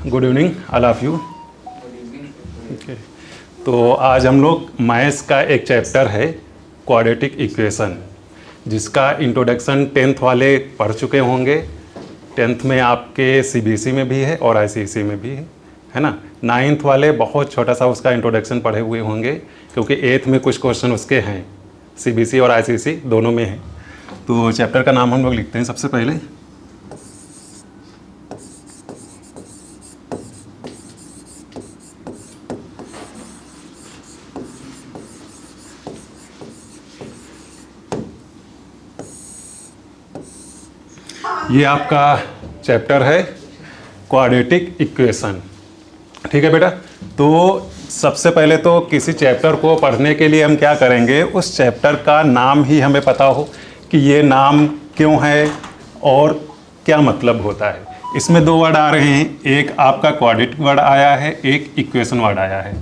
Good evening all of you. तो आज हम लोग मैथ्स का एक चैप्टर है क्वाड्रेटिक इक्वेशन, जिसका इंट्रोडक्शन 10th वाले पढ़ चुके होंगे। 10th में आपके सीबीएसई में भी है और आईसीएसई में भी है ना। 9th वाले बहुत छोटा सा उसका इंट्रोडक्शन पढ़े हुए होंगे, क्योंकि 8th में कुछ क्वेश्चन उसके हैं, सीबीएसई और आईसीएसई दोनों में है। तो चैप्टर का नाम हम लोग लिखते हैं सबसे पहले। ये आपका चैप्टर है क्वाड्रेटिक इक्वेशन, ठीक है बेटा। तो सबसे पहले तो किसी चैप्टर को पढ़ने के लिए हम क्या करेंगे, उस चैप्टर का नाम ही हमें पता हो कि ये नाम क्यों है और क्या मतलब होता है। इसमें दो वर्ड आ रहे हैं, एक आपका क्वाड्रेटिक वर्ड आया है, एक इक्वेशन वर्ड आया है।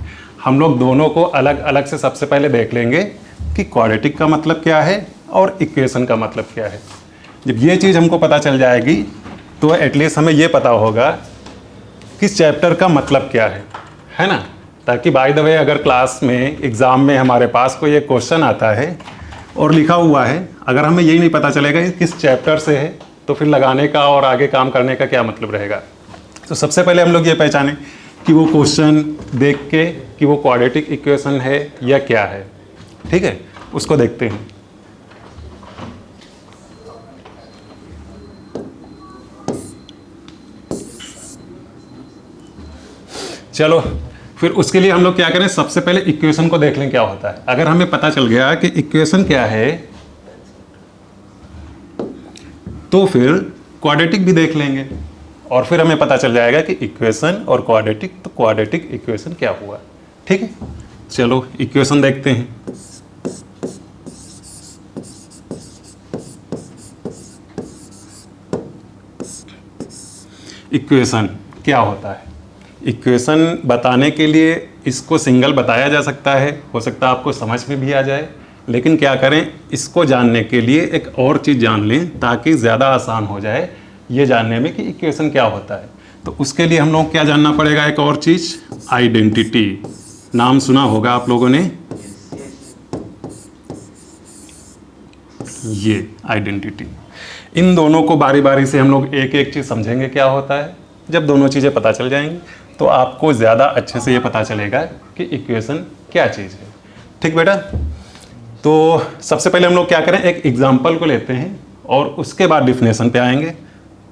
हम लोग दोनों को अलग अलग से सबसे पहले देख लेंगे कि क्वाड्रेटिक का मतलब क्या है और इक्वेशन का मतलब क्या है। जब ये चीज़ हमको पता चल जाएगी तो एटलीस्ट हमें ये पता होगा कि चैप्टर का मतलब क्या है ना। ताकि बाय द वे अगर क्लास में एग्ज़ाम में हमारे पास कोई एक क्वेश्चन आता है और लिखा हुआ है, अगर हमें यही नहीं पता चलेगा कि किस चैप्टर से है, तो फिर लगाने का और आगे काम करने का क्या मतलब रहेगा। तो सबसे पहले हम लोग ये पहचानें कि वो क्वेश्चन देख के कि वो क्वाड्रेटिक इक्वेशन है या क्या है, ठीक है, उसको देखते हैं। चलो फिर उसके लिए हम लोग क्या करें, सबसे पहले इक्वेशन को देख लें क्या होता है। अगर हमें पता चल गया कि इक्वेशन क्या है, तो फिर क्वाड्रेटिक भी देख लेंगे और फिर हमें पता चल जाएगा कि इक्वेशन और क्वाड्रेटिक, तो क्वाड्रेटिक इक्वेशन क्या हुआ, ठीक है। चलो इक्वेशन देखते हैं। इक्वेशन क्या होता है, इक्वेशन बताने के लिए इसको सिंगल बताया जा सकता है, हो सकता है आपको समझ में भी आ जाए, लेकिन क्या करें, इसको जानने के लिए एक और चीज़ जान लें ताकि ज़्यादा आसान हो जाए ये जानने में कि इक्वेशन क्या होता है। तो उसके लिए हम लोग क्या जानना पड़ेगा, एक और चीज़, आइडेंटिटी। नाम सुना होगा आप लोगों ने, ये आइडेंटिटी। इन दोनों को बारी बारी से हम लोग एक एक चीज़ समझेंगे क्या होता है। जब दोनों चीज़ें पता चल जाएंगी तो आपको ज़्यादा अच्छे से ये पता चलेगा कि इक्वेशन क्या चीज़ है, ठीक बेटा। तो सबसे पहले हम लोग क्या करें, एक एग्जांपल को लेते हैं और उसके बाद डिफिनेशन पे आएंगे।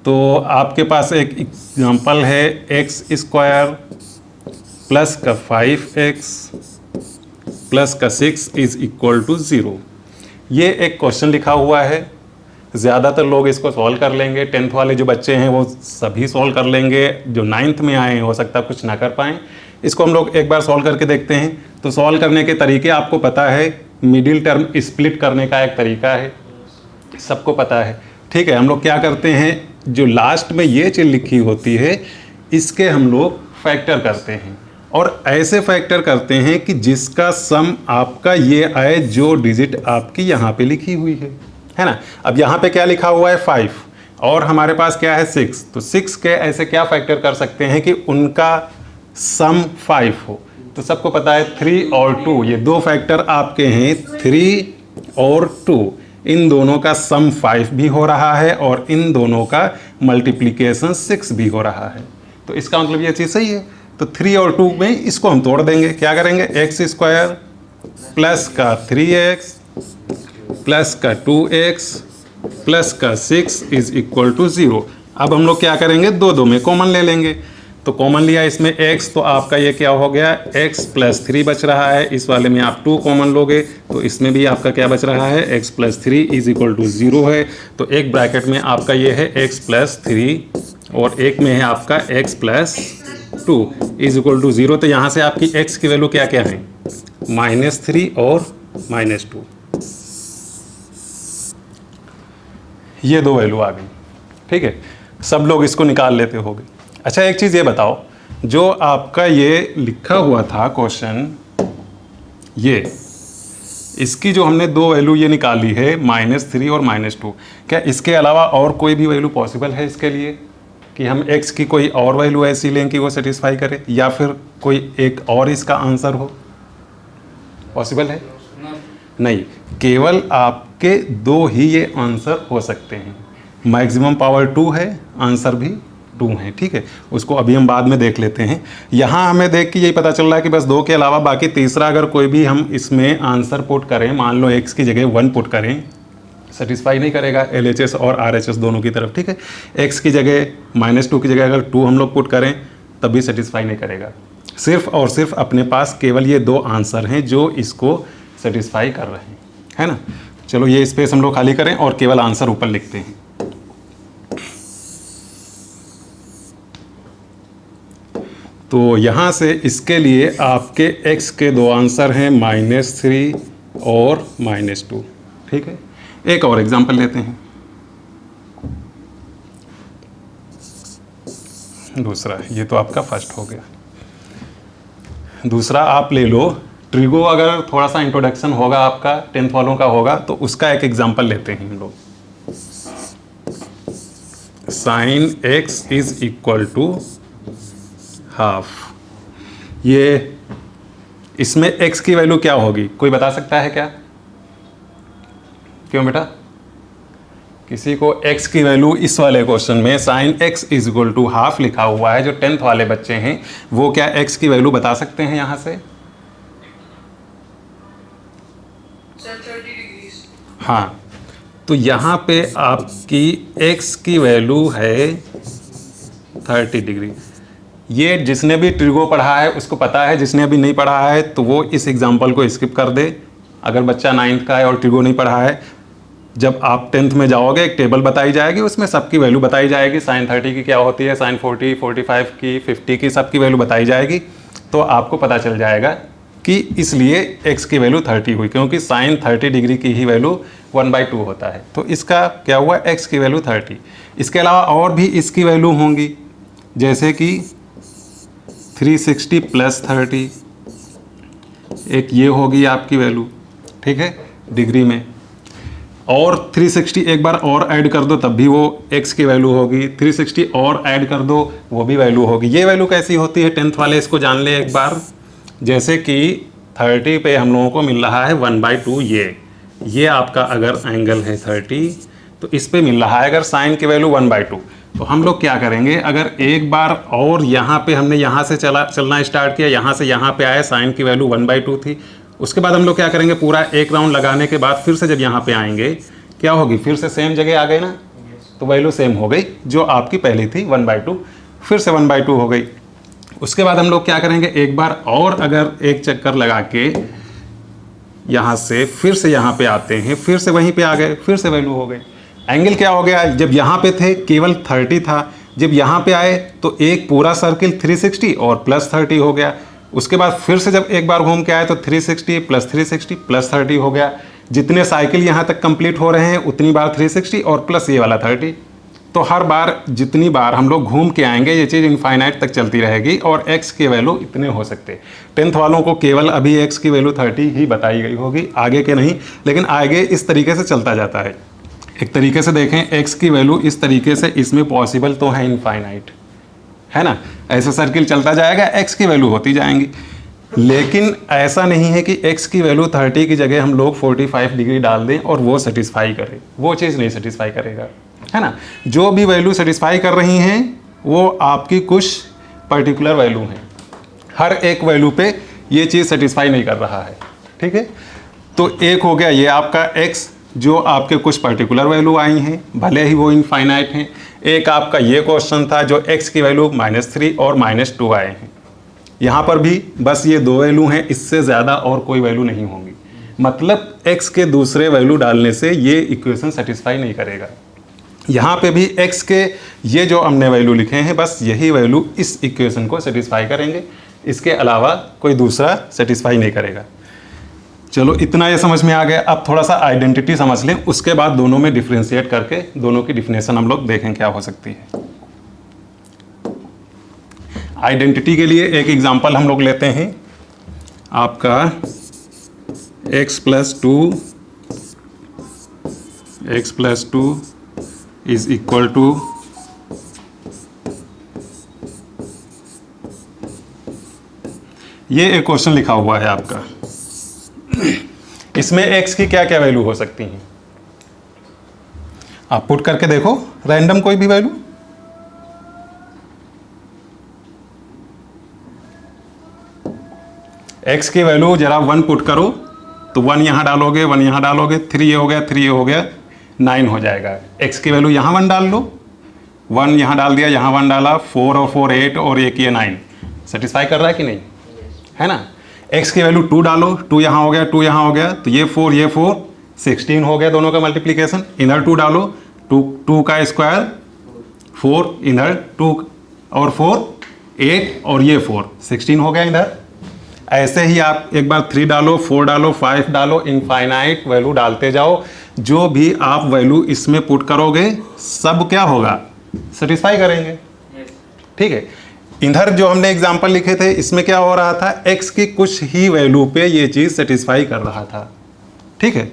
तो आपके पास एक एग्जांपल है एक्स स्क्वायर प्लस का 5x प्लस का 6 इज इक्वल टू 0। ये एक क्वेश्चन लिखा हुआ है। ज़्यादातर लोग इसको सॉल्व कर लेंगे, 10th वाले जो बच्चे हैं वो सभी सॉल्व कर लेंगे, जो 9th में आए हैं हो सकता है कुछ ना कर पाएँ। इसको हम लोग एक बार सॉल्व करके देखते हैं। तो सॉल्व करने के तरीके आपको पता है, मिडिल टर्म स्प्लिट करने का एक तरीका है, सबको पता है, ठीक है। हम लोग क्या करते हैं, जो लास्ट में ये चीज़ लिखी होती है इसके हम लोग फैक्टर करते हैं, और ऐसे फैक्टर करते हैं कि जिसका सम आपका ये आए जो डिजिट आपकी यहाँ पे लिखी हुई है ना। अब यहाँ पे क्या लिखा हुआ है 5 और हमारे पास क्या है 6, तो 6 के ऐसे क्या फैक्टर कर सकते हैं कि उनका सम 5 हो। तो सबको पता है 3 और 2, ये दो फैक्टर आपके हैं, 3 और 2, इन दोनों का सम 5 भी हो रहा है और इन दोनों का मल्टीप्लिकेशन 6 भी हो रहा है। तो इसका मतलब ये चीज़ सही है। तो 3 और 2 में इसको हम तोड़ देंगे, क्या करेंगे, एक्स स्क्वायर प्लस का 3x प्लस का 2x प्लस का 6 इज इक्वल टू 0। अब हम लोग क्या करेंगे, दो में कॉमन ले लेंगे। तो कॉमन लिया इसमें x, तो आपका ये क्या हो गया, x प्लस 3 बच रहा है। इस वाले में आप 2 कॉमन लोगे तो इसमें भी आपका क्या बच रहा है, x plus 3 is equal to 0 है। तो एक ब्रैकेट में आपका ये है x प्लस 3 और एक में है आपका x plus 2 is equal to 0। तो यहाँ से आपकी x की वैल्यू क्या क्या है, -3 और -2, ये दो वैल्यू आ गई, ठीक है। सब लोग इसको निकाल लेते होंगे। अच्छा एक चीज़ ये बताओ, जो आपका ये लिखा हुआ था क्वेश्चन, ये इसकी जो हमने दो वैल्यू ये निकाली है -3 और -2, क्या इसके अलावा और कोई भी वैल्यू पॉसिबल है इसके लिए? कि हम x की कोई और वैल्यू ऐसी लें कि वो सेटिस्फाई करे, या फिर कोई एक और इसका आंसर हो? पॉसिबल है? नहीं, केवल आपके दो ही ये आंसर हो सकते हैं। मैक्सिमम पावर 2 है, आंसर भी 2 है, ठीक है। उसको अभी हम बाद में देख लेते हैं। यहाँ हमें देख के यही पता चल रहा है कि बस 2 के अलावा बाकी तीसरा अगर कोई भी हम इसमें आंसर पुट करें, मान लो x की जगह 1 पुट करें, सेटिस्फाई नहीं करेगा LHS और RHS दोनों की तरफ, ठीक है। x की जगह -2 की जगह अगर 2 हम लोग पुट करें तब भी सेटिस्फाई नहीं करेगा। सिर्फ और सिर्फ अपने पास केवल ये 2 आंसर हैं जो इसको सेटिस्फाई कर रहे हैं, है ना। चलो ये स्पेस हम लोग खाली करें और केवल आंसर ऊपर लिखते हैं। तो यहाँ से इसके लिए आपके x के 2 आंसर हैं -3 और -2, ठीक है। एक और एग्जांपल लेते हैं, दूसरा, ये तो आपका फर्स्ट हो गया। दूसरा आप ले लो ट्रिगो, अगर थोड़ा सा इंट्रोडक्शन होगा आपका 10th वालों का होगा तो उसका एक एग्जांपल लेते हैं हम लोग। sin x is equal to half. ये इसमें x की वैल्यू क्या होगी, कोई बता सकता है क्या? क्यों बेटा? किसी को x की वैल्यू इस वाले क्वेश्चन में sin x is equal to half लिखा हुआ है, जो 10th वाले बच्चे हैं वो क्या x की वैल्यू बता सकते हैं यहां से? 30 डिग्री। हाँ, तो यहाँ पे आपकी x की वैल्यू है 30 डिग्री। ये जिसने भी ट्रिगो पढ़ा है उसको पता है, जिसने अभी नहीं पढ़ा है तो वो इस एग्जांपल को स्किप कर दे। अगर बच्चा 9th का है और ट्रिगो नहीं पढ़ा है, जब आप 10th में जाओगे एक टेबल बताई जाएगी, उसमें सबकी वैल्यू बताई जाएगी। sin 30 की क्या होती है, sin 40, 45 की, 50 की, सबकी वैल्यू बताई जाएगी। तो आपको पता चल जाएगा कि इसलिए x की वैल्यू 30 हुई, क्योंकि sin 30 डिग्री की ही वैल्यू 1/2 होता है। तो इसका क्या हुआ, x की वैल्यू 30। इसके अलावा और भी इसकी वैल्यू होंगी, जैसे कि 360 + 30, एक ये होगी आपकी वैल्यू, ठीक है, डिग्री में। और 360 एक बार और ऐड कर दो तब भी वो x की वैल्यू होगी, 360 और ऐड कर दो वो भी वैल्यू होगी। ये वैल्यू कैसी होती है, 10th वाले इसको जान ले एक बार। जैसे कि 30 पे हम लोगों को मिल रहा है 1/2, ये आपका अगर एंगल है 30, तो इस पे मिल रहा है अगर साइन की वैल्यू 1/2। तो हम लोग क्या करेंगे, अगर एक बार और यहाँ पे हमने यहाँ से चलना स्टार्ट किया, यहाँ से यहाँ पे आए, साइन की वैल्यू 1/2 थी, उसके बाद हम लोग क्या करेंगे, पूरा एक राउंड लगाने के बाद फिर से जब यहाँ पे आएंगे क्या होगी, फिर से सेम जगह आ गए ना, तो वैल्यू सेम हो गई जो आपकी पहली थी 1/2, फिर से 1/2 हो गई। उसके बाद हम लोग क्या करेंगे, एक बार और अगर एक चक्कर लगा के यहाँ से फिर से यहाँ पे आते हैं, फिर से वहीं पे आ गए, फिर से वैल्यू हो गई। एंगल क्या हो गया, जब यहाँ पे थे केवल 30 था, जब यहाँ पे आए तो एक पूरा सर्किल 360 और +30 हो गया। उसके बाद फिर से जब एक बार घूम के आए तो 360 + 360 + 30 हो गया। जितने साइकिल यहाँ तक कंप्लीट हो रहे हैं उतनी बार 360 और प्लस ये वाला 30। तो हर बार जितनी बार हम लोग घूम के आएंगे ये चीज़ इनफाइनाइट तक चलती रहेगी और x के वैल्यू इतने हो सकते। 10th वालों को केवल अभी x की वैल्यू 30 ही बताई गई होगी, आगे के नहीं, लेकिन आगे इस तरीके से चलता जाता है। एक तरीके से देखें, x की वैल्यू इस तरीके से इसमें पॉसिबल तो है इनफाइनाइट, है ना, ऐसे सर्किल चलता जाएगा, x की वैल्यू होती जाएंगी। लेकिन ऐसा नहीं है कि x की वैल्यू 30 की जगह हम लोग 45 डिग्री डाल दें और वो सेटिस्फाई करे, वो चीज़ नहीं सेटिस्फाई करेगा, है ना। जो भी वैल्यू सेटिस्फाई कर रही हैं वो आपकी कुछ पर्टिकुलर वैल्यू हैं, हर एक वैल्यू पे ये चीज़ सेटिस्फाई नहीं कर रहा है, ठीक है। तो एक हो गया ये आपका x जो आपके कुछ पर्टिकुलर वैल्यू आई हैं, भले ही वो इनफाइनाइट हैं। एक आपका ये क्वेश्चन था जो x की वैल्यू -3 और -2 आए हैं। यहाँ पर भी बस ये 2 वैल्यू हैं, इससे ज़्यादा और कोई वैल्यू नहीं होंगी। मतलब x के दूसरे वैल्यू डालने से ये इक्वेशन सेटिस्फाई नहीं करेगा। यहाँ पे भी x के ये जो हमने वैल्यू लिखे हैं बस यही वैल्यू इस इक्वेशन को सेटिस्फाई करेंगे, इसके अलावा कोई दूसरा सेटिस्फाई नहीं करेगा। चलो इतना ये समझ में आ गया। अब थोड़ा सा आइडेंटिटी समझ लें, उसके बाद दोनों में डिफ्रेंशिएट करके दोनों की डिफिनेशन हम लोग देखें क्या हो सकती है। आइडेंटिटी के लिए एक एग्जांपल हम लोग लेते हैं, आपका x + 2 इज इक्वल टू ये एक क्वेश्चन लिखा हुआ है आपका, इसमें x की क्या क्या वैल्यू हो सकती हैं, आप पुट करके देखो रैंडम कोई भी वैल्यू। x की वैल्यू जरा 1 पुट करो तो 1 यहाँ डालोगे, 1 यहाँ डालोगे, 3 ये हो गया, 3 ये हो गया, 9 हो जाएगा। x की वैल्यू यहाँ 1 डाल लो, 1 यहाँ डाल दिया, यहाँ 1 डाला, 4 और 4 8 और 1 ये 9, सेटिस्फाई कर रहा है कि नहीं, है ना। x की वैल्यू 2 डालो, 2 यहाँ हो गया, 2 यहाँ हो गया, तो ये 4 16 हो गया दोनों का मल्टीप्लीकेशन। इधर 2 डालो, 2 का स्क्वायर 4, इधर 2 और 4 8 और ये 4 16 हो गया इधर। ऐसे ही आप एक बार 3 डालो, 4 डालो, 5 डालो, इनफाइनाइट वैल्यू डालते जाओ। जो भी आप वैल्यू इसमें पुट करोगे सब क्या होगा, सेटिस्फाई करेंगे, ठीक है। इधर जो हमने एग्जांपल लिखे थे इसमें क्या हो रहा था, x की कुछ ही वैल्यू पे ये चीज़ सेटिस्फाई कर रहा था, ठीक है,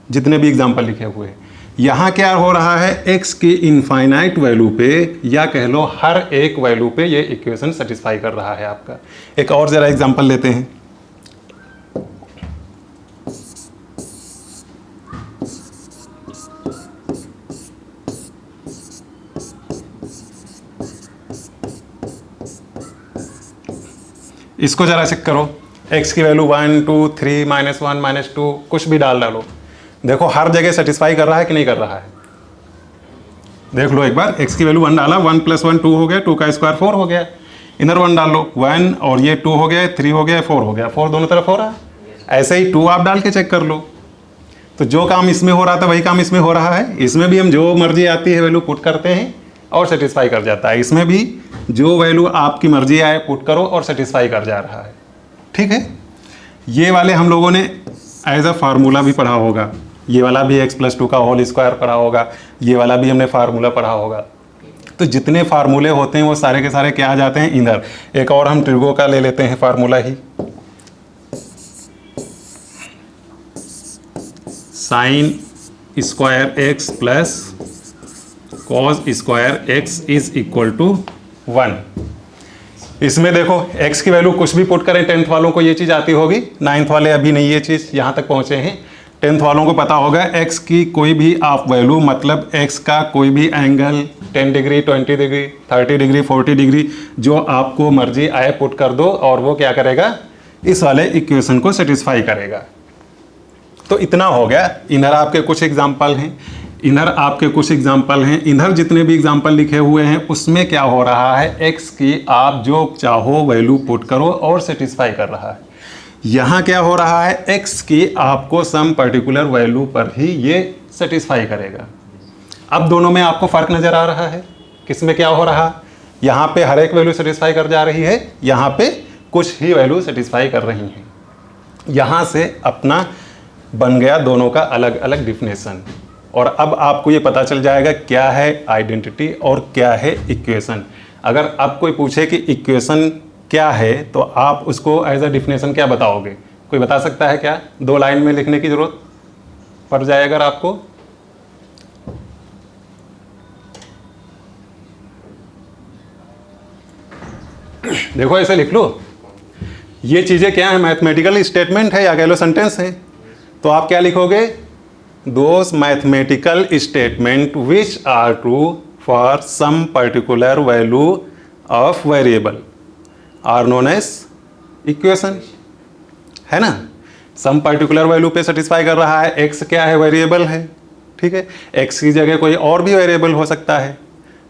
जितने भी एग्जांपल लिखे हुए हैं। यहाँ क्या हो रहा है, x की इनफाइनाइट वैल्यू पे या कह लो हर एक वैल्यू पे ये इक्वेशन सेटिस्फाई कर रहा है आपका। एक और ज़रा एग्जांपल लेते हैं। इसको ज़रा चेक करो, x की वैल्यू 1 2 3 -1 -2 कुछ भी डालो, देखो हर जगह सेटिस्फाई कर रहा है कि नहीं कर रहा है। देख लो एक बार, x की वैल्यू 1 डाला, 1 + 1 2 हो गया, 2 का स्क्वायर 4 हो गया, इधर 1 डाल लो, 1 और ये 2 हो गया, 3 हो गया, 4 हो गया, 4 दोनों तरफ हो रहा है। ऐसे ही 2 आप डाल के चेक कर लो, तो जो काम इसमें हो रहा था वही काम इसमें हो रहा है। इसमें भी हम जो मर्जी आती है वैल्यू पुट करते हैं और सेटिस्फाई कर जाता है। इसमें भी जो वैल्यू आपकी मर्जी आए पुट करो और सेटिस्फाई कर जा रहा है, ठीक है। ये वाले हम लोगों ने एज अ फार्मूला भी पढ़ा होगा, ये वाला भी x + 2 का होल स्क्वायर पढ़ा होगा, ये वाला भी हमने फार्मूला पढ़ा होगा। तो जितने फार्मूले होते हैं वो सारे के सारे क्या आ जाते हैं इधर। एक और हम ट्रिगो का ले लेते हैं फार्मूला ही, sine square x plus cos square x is equal to 1। इसमें देखो x की वैल्यू कुछ भी पुट करें, 10th वालों को ये चीज़ आती होगी, 9th वाले अभी नहीं ये चीज़ यहाँ तक पहुँचे हैं। 10th वालों को पता होगा x की कोई भी आप वैल्यू, मतलब x का कोई भी angle 10 degree 20 degree 30 degree 40 degree जो आपको मर्जी आए पुट कर दो और वो क्या करेगा, इस वाले इक्वेशन को सेटिस्फाई करेगा। तो इतना हो गया। इधर आपके कुछ एग्जाम्पल हैं, इधर आपके कुछ एग्जाम्पल हैं, इधर जितने भी एग्जाम्पल लिखे हुए हैं उसमें क्या हो रहा है, x की आप जो चाहो वैल्यू पुट करो और सेटिस्फाई कर रहा है। यहाँ क्या हो रहा है, x की आपको सम पर्टिकुलर वैल्यू पर ही ये सेटिस्फाई करेगा। अब दोनों में आपको फ़र्क नज़र आ रहा है, किस में क्या हो रहा, यहाँ पे हर एक वैल्यू सेटिस्फाई कर जा रही है, यहाँ पे कुछ ही वैल्यू सेटिस्फाई कर रही हैं। यहाँ से अपना बन गया दोनों का अलग अलग डिफिनेशन। और अब आपको ये पता चल जाएगा क्या है आइडेंटिटी और क्या है इक्वेशन। अगर अब कोई पूछे कि इक्वेशन क्या है तो आप उसको एज अ डिफिनेशन क्या बताओगे, कोई बता सकता है क्या? 2 लाइन में लिखने की जरूरत पड़ जाए अगर आपको। देखो ऐसे लिख लो, ये चीज़ें क्या है, मैथमेटिकल स्टेटमेंट है या कह लो सेंटेंस है। तो आप क्या लिखोगे, those mathematical statement which are true for some particular value of variable are known as equation, है ना। सम पर्टिकुलर वैल्यू पे सेटिस्फाई कर रहा है, एक्स क्या है, वेरिएबल है, ठीक है। एक्स की जगह कोई और भी वेरिएबल हो सकता है,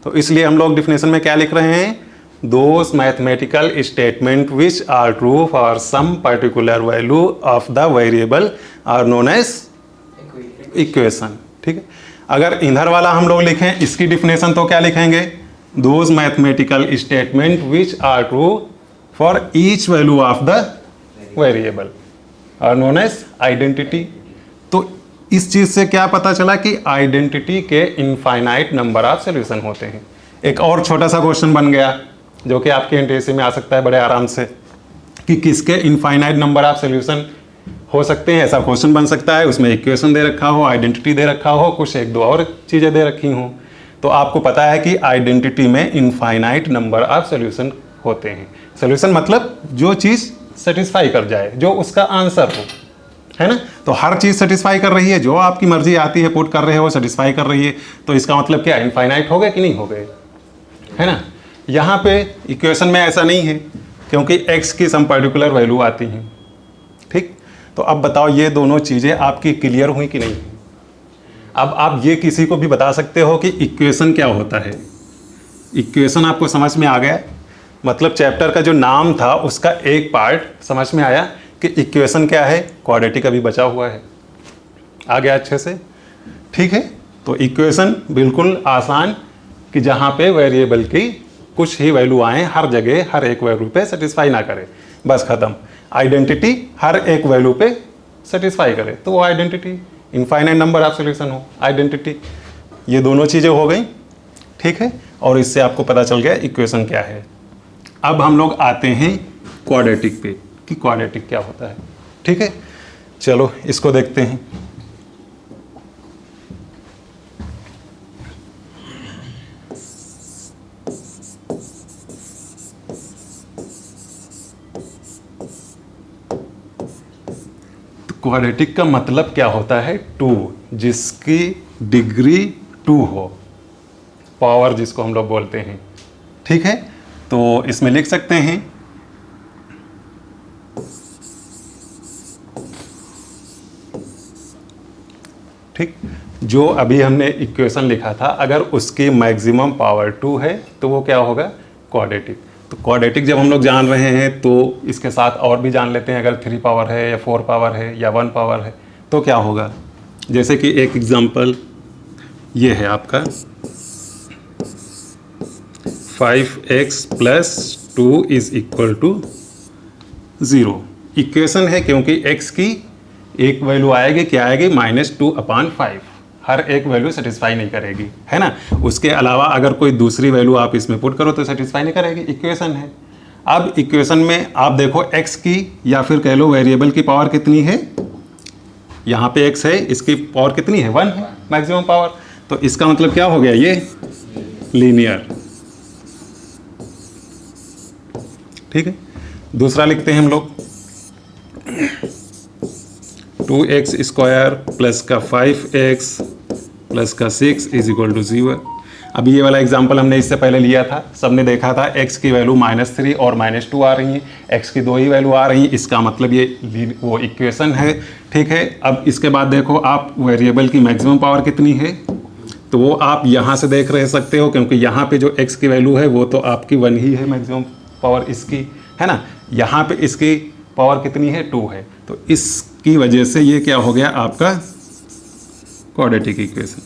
तो इसलिए हम लोग डिफिनेशन में क्या लिख रहे हैं, those mathematical statement which are true for some particular value of the variable are known as equation, ठीक है। अगर इधर वाला हम लोग लिखें इसकी डिफिनेशन तो क्या लिखेंगे, those mathematical statement which are true for each value of the variable are known as identity. तो इस चीज से क्या पता चला कि आइडेंटिटी के इनफाइनाइट नंबर ऑफ सॉल्यूशन होते हैं। एक और छोटा सा क्वेश्चन बन गया जो कि आपके एनटीएससी में आ सकता है बड़े आराम से, कि किसके इनफाइनाइट नंबर ऑफ सॉल्यूशन हो सकते हैं। ऐसा क्वेश्चन बन सकता है, उसमें इक्वेशन दे रखा हो, आइडेंटिटी दे रखा हो, कुछ 1-2 और चीज़ें दे रखी हों। तो आपको पता है कि आइडेंटिटी में इनफाइनाइट नंबर ऑफ सॉल्यूशन होते हैं। सॉल्यूशन मतलब जो चीज़ सेटिस्फाई कर जाए, जो उसका आंसर हो, है ना। तो हर चीज़ सेटिस्फाई कर रही है, जो आपकी मर्जी आती है पुट कर रहे हो सेटिस्फाई कर रही है, तो इसका मतलब क्या इनफाइनाइट हो गए कि नहीं हो गए, है ना। यहाँ पे इक्वेशन में ऐसा नहीं है क्योंकि x की सम पर्टिकुलर वैल्यू आती हैं, ठीक। तो अब बताओ ये दोनों चीज़ें आपकी क्लियर हुई कि नहीं। अब आप ये किसी को भी बता सकते हो कि इक्वेशन क्या होता है। इक्वेशन आपको समझ में आ गया, मतलब चैप्टर का जो नाम था उसका एक पार्ट समझ में आया कि इक्वेशन क्या है, क्वाड्रेटिक अभी बचा हुआ है, आ गया अच्छे से, ठीक है। तो इक्वेशन बिल्कुल आसान कि जहाँ पे वेरिएबल की कुछ ही वैल्यू आए, हर जगह हर एक वैल्यू पे सेटिस्फाई ना करे, बस ख़त्म। आइडेंटिटी हर एक वैल्यू पे सेटिस्फाई करे तो वो identity, infinite number of solution हो आइडेंटिटी, ये दोनों चीज़ें हो गई, ठीक है। और इससे आपको पता चल गया इक्वेशन क्या है। अब हम लोग आते हैं क्वाड्रेटिक पे कि क्वाड्रेटिक क्या होता है, ठीक है। चलो इसको देखते हैं। क्वाड्रेटिक का मतलब क्या होता है, टू, जिसकी डिग्री टू हो, पावर जिसको हम लोग बोलते हैं, ठीक है। तो इसमें लिख सकते हैं ठीक, जो अभी हमने इक्वेशन लिखा था अगर उसकी मैक्सिमम पावर टू है तो वो क्या होगा, क्वाड्रेटिक। तो क्वाड्रेटिक जब हम लोग जान रहे हैं तो इसके साथ और भी जान लेते हैं, अगर 3 पावर है या 4 पावर है या 1 पावर है तो क्या होगा। जैसे कि एक एग्जांपल ये है आपका 5x + 2 = 0। इक्वेशन है क्योंकि x की एक वैल्यू आएगी, क्या आएगी, -2/5। हर एक वैल्यू सेटिस्फाई नहीं करेगी, है ना। उसके अलावा अगर कोई दूसरी वैल्यू आप इसमें पुट करो तो सेटिस्फाई नहीं करेगी, इक्वेशन है। अब इक्वेशन में आप देखो x की या फिर कह लो वेरिएबल की पावर कितनी है, यहाँ पे x है, इसकी पावर कितनी है, 1 है मैक्सिमम पावर। तो इसका मतलब क्या हो गया, ये लीनियर, ठीक है। दूसरा लिखते हैं हम लोग 2x² प्लस का 5x प्लस का 6 = 0। अभी ये वाला एग्जांपल हमने इससे पहले लिया था, सबने देखा था x की वैल्यू -3 और -2 आ रही हैं, x की 2 ही वैल्यू आ रही हैं, इसका मतलब ये वो इक्वेशन है, ठीक है। अब इसके बाद देखो आप वेरिएबल की मैक्सिमम पावर कितनी है, तो वो आप यहाँ से देख रह सकते हो क्योंकि यहाँ पे जो x की वैल्यू है वो तो आपकी 1 ही है मैक्सिमम पावर इसकी, है ना। यहाँ पे इसकी पावर कितनी है, 2 है, तो इसकी वजह से ये क्या हो गया आपका क्वाड्रेटिक इक्वेशन,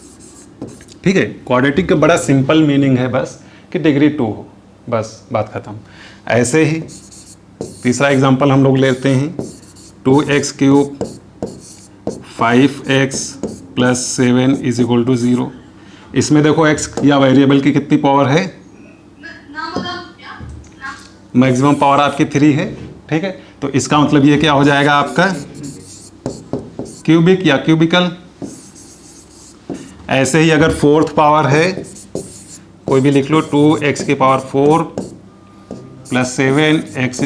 ठीक है। क्वाड्रेटिक का बड़ा सिंपल मीनिंग है बस कि डिग्री 2 हो, बस बात खत्म। ऐसे ही तीसरा एग्जांपल हम लोग लेते हैं 2x³ 5x + 7 = 0। इसमें देखो x या वेरिएबल की कितनी पावर है, मैक्सिमम पावर आपकी 3 है, ठीक है। तो इसका मतलब ये क्या हो जाएगा आपका क्यूबिक या क्यूबिकल। ऐसे ही अगर 4th पावर है, कोई भी लिख लो, 2x की पावर 4 + 7x²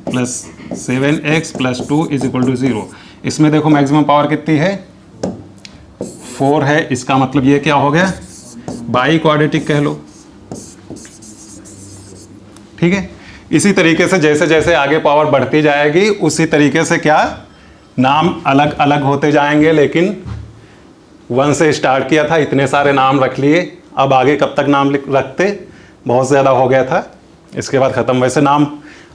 + 7x + 2 = 0। इसमें देखो मैक्सिमम पावर कितनी है, 4 है, इसका मतलब ये क्या हो गया, बाई क्वाड्रेटिक कह लो, ठीक है। इसी तरीके से जैसे जैसे आगे पावर बढ़ती जाएगी उसी तरीके से क्या नाम अलग अलग होते जाएंगे, लेकिन 1 से स्टार्ट किया था, इतने सारे नाम रख लिए, अब आगे कब तक नाम रखते, बहुत ज़्यादा हो गया था, इसके बाद ख़त्म। वैसे नाम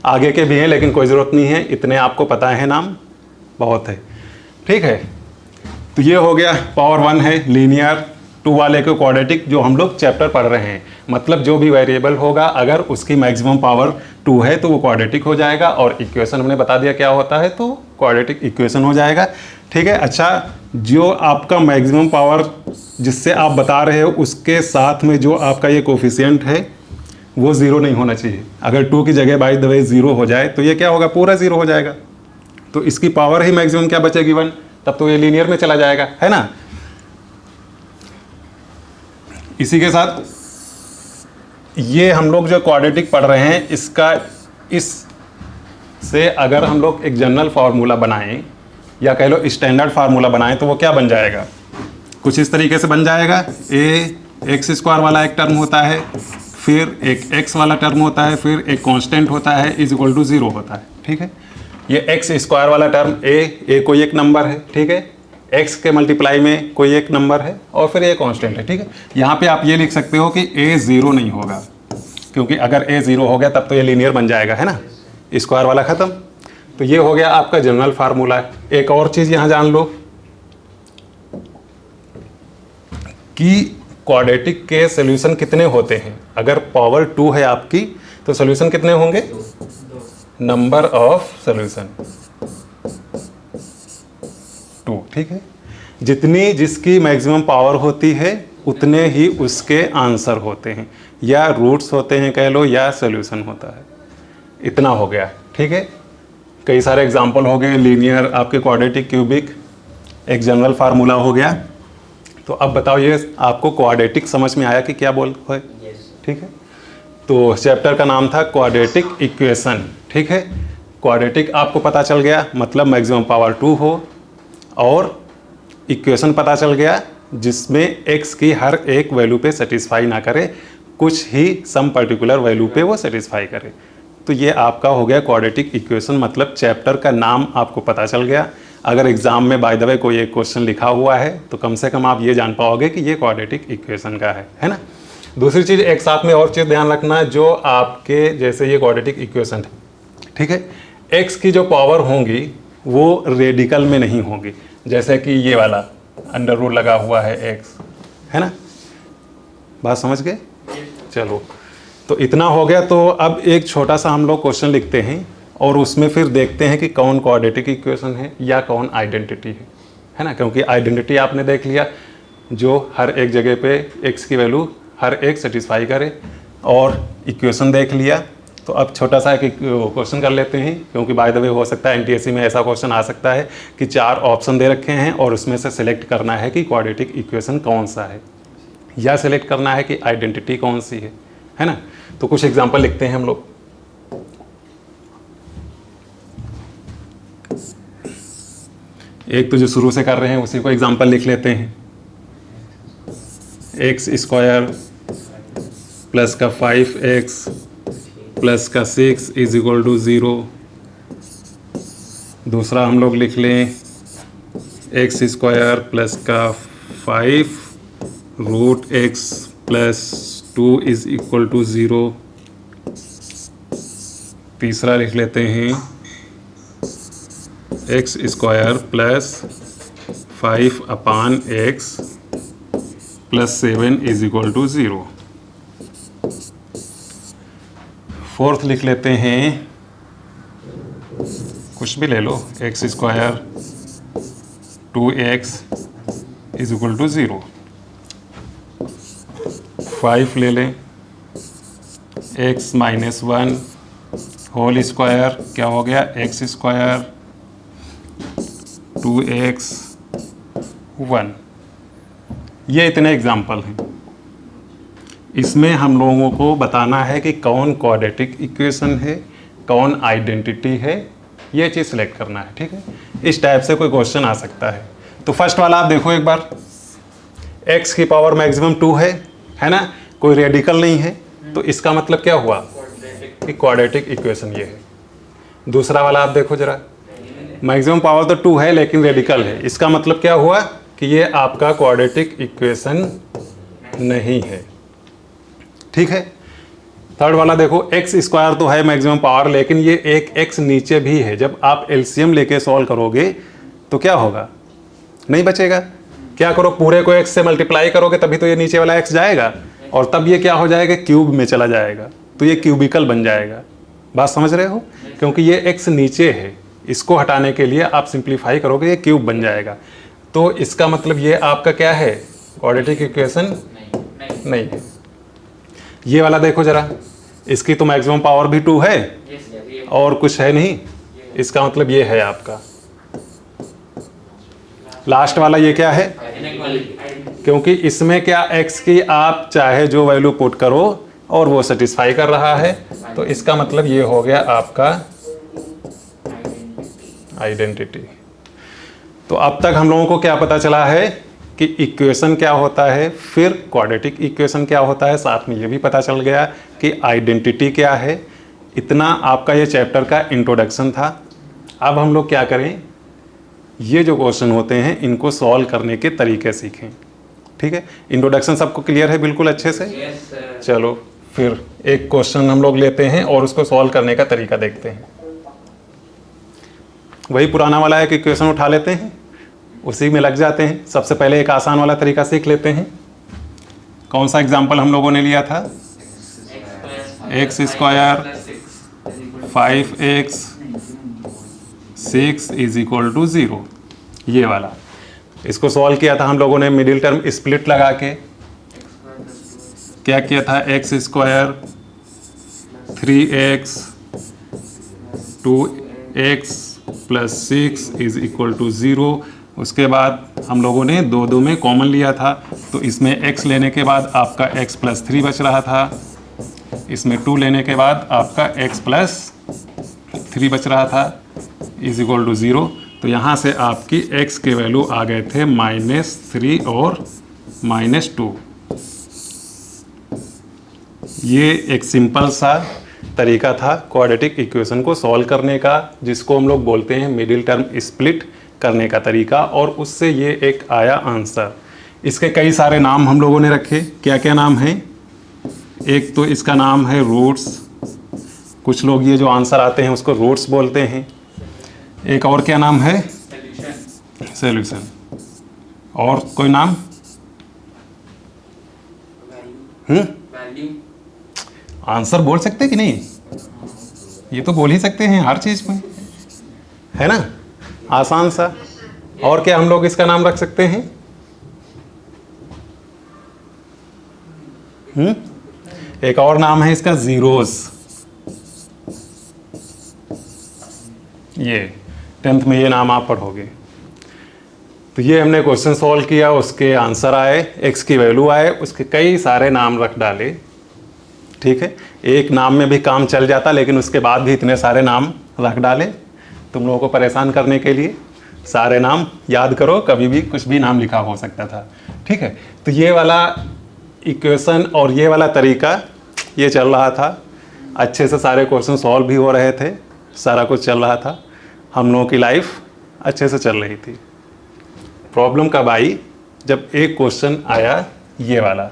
आगे के भी हैं लेकिन कोई ज़रूरत नहीं है, इतने आपको पता है नाम बहुत है, ठीक है। तो ये हो गया पावर 1 है लीनियर, 2 वाले को क्वाड्रेटिक जो हम लोग चैप्टर पढ़ रहे हैं, मतलब जो भी वेरिएबल होगा अगर उसकी मैक्सिमम पावर 2 है तो वो क्वाड्रेटिक हो जाएगा, और इक्वेशन हमने बता दिया क्या होता है तो क्वाड्रेटिक इक्वेशन हो जाएगा, ठीक है। अच्छा, जो आपका मैक्सिमम पावर जिससे आप बता रहे हो उसके साथ में जो आपका ये कोफिशिएंट है वो 0 नहीं होना चाहिए। अगर 2 की जगह बाय द वे 0 हो जाए तो ये क्या होगा, पूरा 0 हो जाएगा, तो इसकी पावर ही मैक्सिमम क्या बचेगी, 1, तब तो ये लीनियर में चला जाएगा, है ना। इसी के साथ ये हम लोग जो क्वाड्रेटिक पढ़ रहे हैं इसका इस से अगर हम लोग एक जनरल फार्मूला बनाएं या कह लो स्टैंडर्ड फार्मूला बनाएं तो वो क्या बन जाएगा, कुछ इस तरीके से बन जाएगा। ए एक्स स्क्वायर वाला एक टर्म होता है, फिर एक एक्स वाला टर्म होता है, फिर एक कांस्टेंट होता है इज इक्वल टू 0 होता है। ठीक है, ये एक्स स्क्वायर वाला टर्म ए कोई एक नंबर है, ठीक है, एक्स के मल्टीप्लाई में कोई एक नंबर है और फिर ए कांस्टेंट है। ठीक है, यहाँ पे आप ये लिख सकते हो कि ए 0 नहीं होगा, क्योंकि अगर ए 0 हो गया तब तो ये लीनियर बन जाएगा, है ना, स्क्वायर वाला खत्म। तो ये हो गया आपका जनरल फार्मूला। एक और चीज़ यहाँ जान लो कि क्वाड्रेटिक के सॉल्यूशन कितने होते हैं। अगर पावर 2 है आपकी तो सॉल्यूशन कितने होंगे, नंबर ऑफ सॉल्यूशन 2। ठीक है, जितनी जिसकी मैक्सिमम पावर होती है उतने ही उसके आंसर होते हैं, या रूट्स होते हैं कह लो, या सॉल्यूशन होता है। इतना हो गया। ठीक है, कई सारे एग्जांपल हो गए, लीनियर, आपके क्वाड्रेटिक, क्यूबिक, एक जनरल फार्मूला हो गया। तो अब बताओ ये आपको क्वाड्रेटिक समझ में आया कि क्या बोल है? ठीक है, तो चैप्टर का नाम था क्वाड्रेटिक इक्वेशन। ठीक है, क्वाड्रेटिक आपको पता चल गया, मतलब मैक्सिमम पावर 2 हो, और इक्वेशन पता चल गया जिसमें एक्स की हर एक वैल्यू पे सेटिस्फाई ना करे, कुछ ही सम पर्टिकुलर वैल्यू पे वो सेटिस्फाई करे। तो ये आपका हो गया क्वाड्रेटिक इक्वेशन, मतलब चैप्टर का नाम आपको पता चल गया। अगर एग्जाम में बाय द वे कोई एक क्वेश्चन लिखा हुआ है तो कम से कम आप ये जान पाओगे कि ये क्वाड्रेटिक इक्वेशन का है ना। दूसरी चीज़, एक साथ में और चीज़ ध्यान रखना, जो आपके जैसे ये क्वाड्रेटिक इक्वेशन है, ठीक है, एक्स की जो पावर होंगी वो रेडिकल में नहीं होंगी, जैसे कि ये वाला अंडर रूट लगा हुआ है एक्स, है ना, बात समझ गए? चलो, तो इतना हो गया। तो अब एक छोटा सा हम लोग क्वेश्चन लिखते हैं और उसमें फिर देखते हैं कि कौन क्वाड्रेटिक इक्वेशन है या कौन आइडेंटिटी है ना, क्योंकि आइडेंटिटी आपने देख लिया जो हर एक जगह पे एक्स की वैल्यू हर एक सेटिस्फाई करे, और इक्वेशन देख लिया। तो अब छोटा सा एक क्वेश्चन कर लेते हैं, क्योंकि बाय द वे हो सकता है एनटीएससी में ऐसा क्वेश्चन आ सकता है कि 4 ऑप्शन दे रखे हैं और उसमें से सिलेक्ट करना है कि क्वाड्रेटिक इक्वेशन कौन सा है, या सिलेक्ट करना है कि आइडेंटिटी कौन सी है ना। तो कुछ एग्जांपल लिखते हैं हम लोग। एक तो जो शुरू से कर रहे हैं उसी को एग्जांपल लिख लेते हैं। एक्स स्क्वायर प्लस का 5x प्लस का 6 इज इक्वल टू 0। दूसरा हम लोग लिख लें एक्स स्क्वायर प्लस का 5 root x plus 2 is equal to 0। तीसरा लिख लेते हैं एक्स स्क्वायर प्लस 5 अपान x plus 7 is equal to 0। Fourth लिख लेते हैं, कुछ भी ले लो, x square 2x is equal to 0। 5 ले लें, x माइनस 1 होल स्क्वायर क्या हो गया, एक्स स्क्वायर 2x 1। ये इतने एग्जाम्पल हैं। इसमें हम लोगों को बताना है कि कौन क्वाड्रेटिक इक्वेशन है, कौन आइडेंटिटी है, ये चीज़ सेलेक्ट करना है। ठीक है, इस टाइप से कोई क्वेश्चन आ सकता है। तो फर्स्ट वाला आप देखो एक बार, x की पावर मैक्सिमम 2 है ना, कोई रेडिकल नहीं है, तो इसका मतलब क्या हुआ कि क्वाड्रेटिक इक्वेशन ये है। दूसरा वाला आप देखो जरा, मैक्सिमम पावर तो 2 है लेकिन रेडिकल है, इसका मतलब क्या हुआ कि ये आपका क्वाड्रेटिक इक्वेशन नहीं है। ठीक है, थर्ड वाला देखो, एक्स स्क्वायर तो है मैक्सिमम पावर, लेकिन ये एक एक्स नीचे भी है। जब आप एलसीएम लेके सॉल्व करोगे तो क्या होगा, नहीं बचेगा। क्या करो, पूरे को एक्स से मल्टीप्लाई करोगे तभी तो ये नीचे वाला एक्स जाएगा, और तब ये क्या हो जाएगा, क्यूब में चला जाएगा, तो ये क्यूबिकल बन जाएगा। बात समझ रहे हो, क्योंकि ये एक्स नीचे है, इसको हटाने के लिए आप सिंप्लीफाई करोगे, ये क्यूब बन जाएगा। तो इसका मतलब ये आपका क्या है, क्वाड्रेटिक इक्वेशन नहीं है। ये वाला देखो जरा, इसकी तो मैक्सिमम पावर भी 2 है और कुछ है नहीं, इसका मतलब ये है आपका। लास्ट वाला ये क्या है, क्योंकि इसमें क्या x की आप चाहे जो वैल्यू पुट करो और वो सेटिस्फाई कर रहा है, तो इसका मतलब ये हो गया आपका आइडेंटिटी। तो अब तक हम लोगों को क्या पता चला है कि इक्वेशन क्या होता है, फिर क्वाड्रेटिक इक्वेशन क्या होता है, साथ में ये भी पता चल गया कि आइडेंटिटी क्या है। इतना आपका ये चैप्टर का इंट्रोडक्शन था। अब हम लोग क्या करें, ये जो क्वेश्चन होते हैं इनको सॉल्व करने के तरीके सीखें। ठीक है, इंट्रोडक्शन सबको क्लियर है बिल्कुल अच्छे से? चलो फिर एक क्वेश्चन हम लोग लेते हैं और उसको सॉल्व करने का तरीका देखते हैं। वही पुराना वाला है कि क्वेश्चन उठा लेते हैं, उसी में लग जाते हैं। सबसे पहले एक आसान वाला तरीका सीख लेते हैं। कौन सा एग्जाम्पल हम लोगों ने लिया था? x² 5x 6 = 0, ये वाला। इसको सॉल्व किया था हम लोगों ने मिडिल टर्म स्प्लिट लगा के। क्या किया था? x² 3x 2x + 6 = 0। उसके बाद हम लोगों ने दो में कॉमन लिया था, तो इसमें x लेने के बाद आपका x + 3 बच रहा था, इसमें 2 लेने के बाद आपका x + 3 बच रहा था = 0। तो यहाँ से आपकी x के वैल्यू आ गए थे -3 और -2। ये एक सिंपल सा तरीका था क्वाड्रेटिक इक्वेशन को सॉल्व करने का, जिसको हम लोग बोलते हैं मिडिल टर्म स्प्लिट करने का तरीका, और उससे ये एक आया आंसर। इसके कई सारे नाम हम लोगों ने रखे। क्या क्या नाम है? एक तो इसका नाम है रूट्स, कुछ लोग ये जो आंसर आते हैं उसको रूट्स बोलते हैं। एक और क्या नाम है? सॉल्यूशन। और कोई नाम? आंसर बोल सकते कि नहीं? ये तो बोल ही सकते हैं हर चीज में, है ना, आसान सा। और क्या हम लोग इसका नाम रख सकते हैं? एक और नाम है इसका जीरोस। ये 10th में ये नाम आप पढ़ोगे। तो ये हमने क्वेश्चन सॉल्व किया, उसके आंसर आए, x की वैल्यू आए, उसके कई सारे नाम रख डाले। ठीक है, एक नाम में भी काम चल जाता, लेकिन उसके बाद भी इतने सारे नाम रख डाले तुम लोगों को परेशान करने के लिए। सारे नाम याद करो, कभी भी कुछ भी नाम लिखा हो सकता था। ठीक है, तो ये वाला इक्वेशन और ये वाला तरीका ये चल रहा था। अच्छे से सारे क्वेश्चन सॉल्व भी हो रहे थे, सारा कुछ चल रहा था, हम लोगों की लाइफ अच्छे से चल रही थी। प्रॉब्लम कब आई? जब एक क्वेश्चन आया ये वाला।